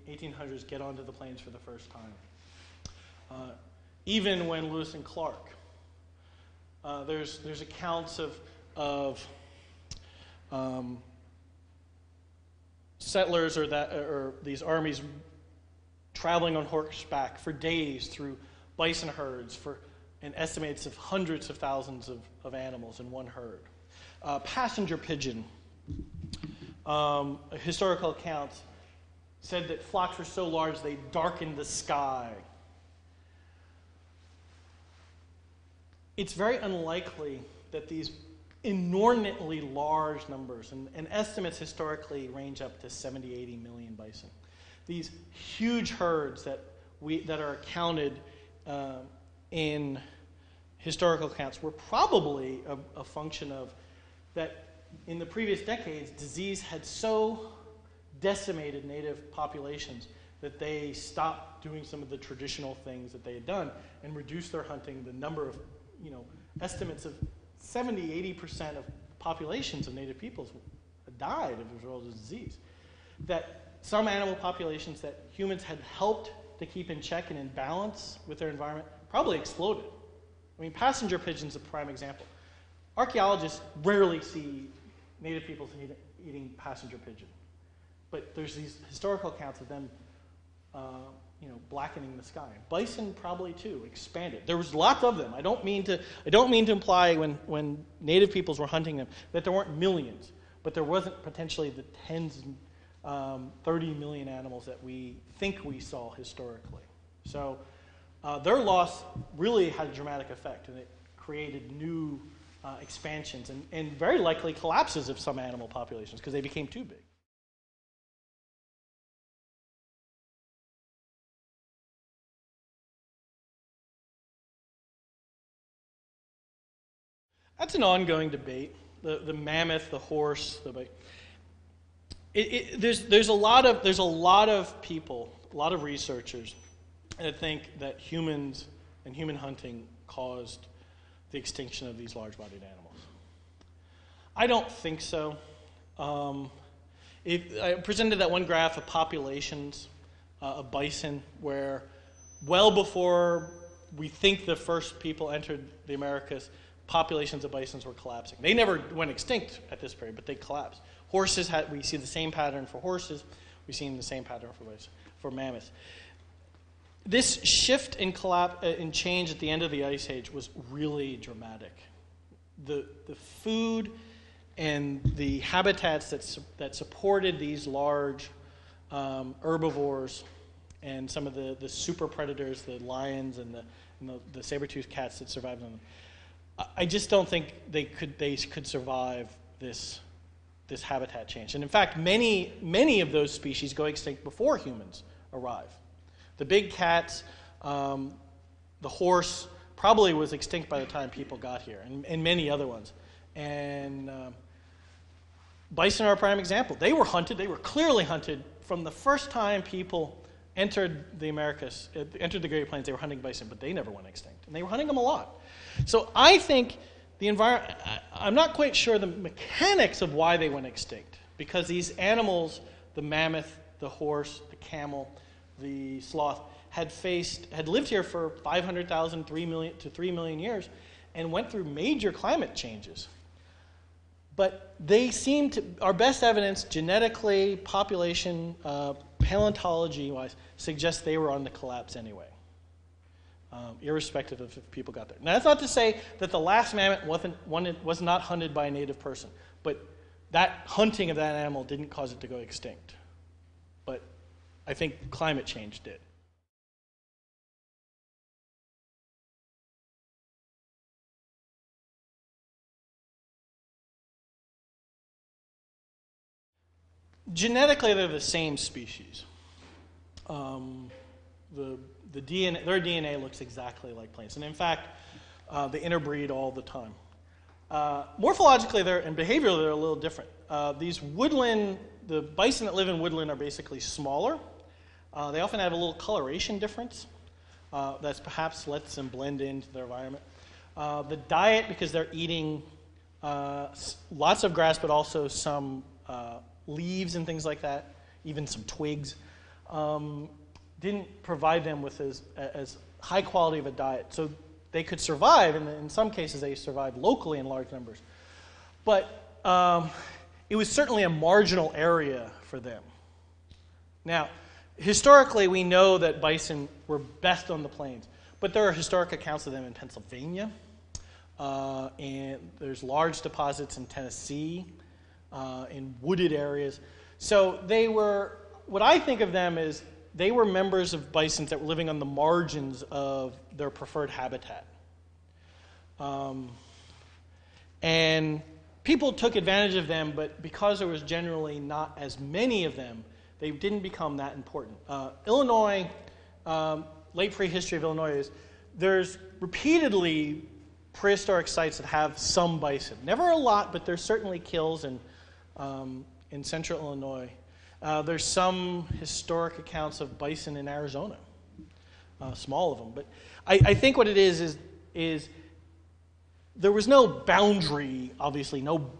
1800s get onto the plains for the first time, even when Lewis and Clark, there's accounts of settlers or these armies traveling on horseback for days through bison herds and estimates of hundreds of thousands of animals in one herd. Passenger pigeon. Historical accounts said that flocks were so large they darkened the sky. It's very unlikely that these inordinately large numbers, and estimates historically range up to 70, 80 million bison. These huge herds that are accounted in historical accounts were probably a function of that in the previous decades, disease had so decimated native populations that they stopped doing some of the traditional things that they had done and reduced their hunting. The number of, estimates of 70, 80% of populations of native peoples died as a result of disease. That some animal populations that humans had helped to keep in check and in balance with their environment probably exploded. I mean, passenger pigeons is a prime example. Archaeologists rarely see native peoples eating passenger pigeon. But there's these historical accounts of them blackening the sky. Bison probably too expanded. There was lots of them. I don't mean to imply when native peoples were hunting them that there weren't millions, but there wasn't potentially the 30 million animals that we think we saw historically. So their loss really had a dramatic effect, and it created new expansions and very likely collapses of some animal populations because they became too big. That's an ongoing debate. The mammoth, the horse, there's a lot of people, a lot of researchers that think that humans and human hunting caused the extinction of these large-bodied animals. I don't think so. I presented that one graph of populations of bison where well before we think the first people entered the Americas, populations of bisons were collapsing. They never went extinct at this period, but they collapsed. Horses we see the same pattern for horses. We've seen the same pattern for mammoths. This shift in change at the end of the Ice Age was really dramatic. The food and the habitats that supported these large herbivores and some of the super predators, the lions and the saber-toothed cats that survived on them, I just don't think they could survive this habitat change. And in fact, many of those species go extinct before humans arrive. The big cats, the horse probably was extinct by the time people got here, and many other ones. And bison are a prime example. They were hunted. They were clearly hunted from the first time people entered the Americas, entered the Great Plains. They were hunting bison, but they never went extinct, and they were hunting them a lot. So I think the environment, I'm not quite sure the mechanics of why they went extinct, because these animals, the mammoth, the horse, the camel, the sloth, had lived here for 500,000 to 3 million years and went through major climate changes. But they seem to, our best evidence genetically, population, paleontology-wise, suggests they were on the collapse anyway. Irrespective of if people got there. Now, that's not to say that the last mammoth was not hunted by a native person, but that hunting of that animal didn't cause it to go extinct. But I think climate change did. Genetically, they're the same species. Their DNA looks exactly like plains, and in fact, they interbreed all the time. Morphologically, and behaviorally, they're a little different. The bison that live in woodland are basically smaller. They often have a little coloration difference that perhaps lets them blend into their environment. The diet, because they're eating lots of grass, but also some leaves and things like that, even some twigs, didn't provide them with as high quality of a diet. So they could survive, and in some cases they survived locally in large numbers. But it was certainly a marginal area for them. Now, historically we know that bison were best on the plains, but there are historic accounts of them in Pennsylvania, and there's large deposits in Tennessee, in wooded areas. So what I think of them is they were members of bisons that were living on the margins of their preferred habitat. And people took advantage of them, but because there was generally not as many of them, they didn't become that important. Illinois, late prehistory of Illinois is, there's repeatedly prehistoric sites that have some bison. Never a lot, but there's certainly kills in central Illinois. There's some historic accounts of bison in Arizona, small of them. But I think what it is there was no boundary, obviously, no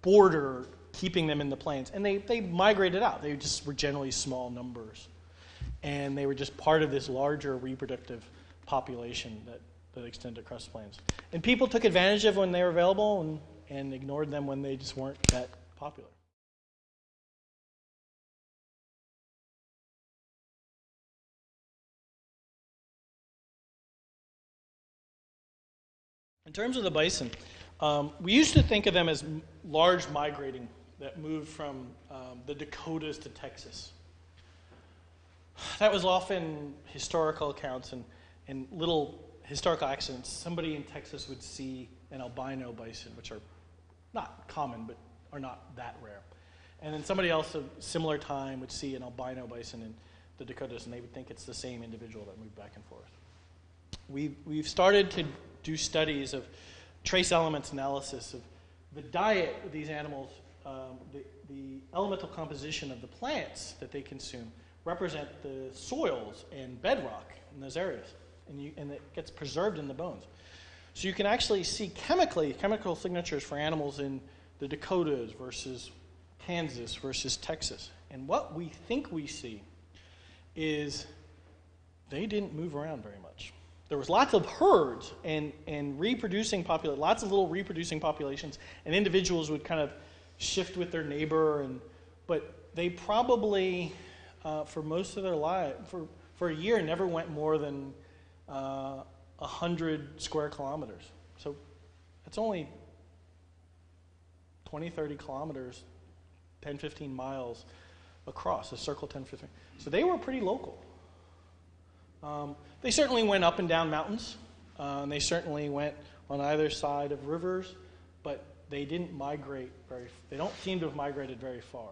border keeping them in the plains. And they migrated out. They just were generally small numbers. And they were just part of this larger reproductive population that extended across the plains. And people took advantage of when they were available and ignored them when they just weren't that popular. In terms of the bison, we used to think of them as large migrating that moved from the Dakotas to Texas. That was often historical accounts and little historical accidents. Somebody in Texas would see an albino bison, which are not common, but are not that rare. And then somebody else of similar time would see an albino bison in the Dakotas, and they would think it's the same individual that moved back and forth. We've started to do studies of trace elements analysis of the diet of these animals, the elemental composition of the plants that they consume represent the soils and bedrock in those areas, and it gets preserved in the bones. So you can actually see chemical signatures for animals in the Dakotas versus Kansas versus Texas. And what we think we see is they didn't move around very much. There was lots of herds and lots of little reproducing populations, and individuals would kind of shift with their neighbor, but they probably, for most of their life, for a year, never went more than 100 square kilometers. So it's only 20, 30 kilometers, 10, 15 miles across, a circle 10, 15. So they were pretty local. They certainly went up and down mountains, and they certainly went on either side of rivers, but they didn't migrate they don't seem to have migrated very far.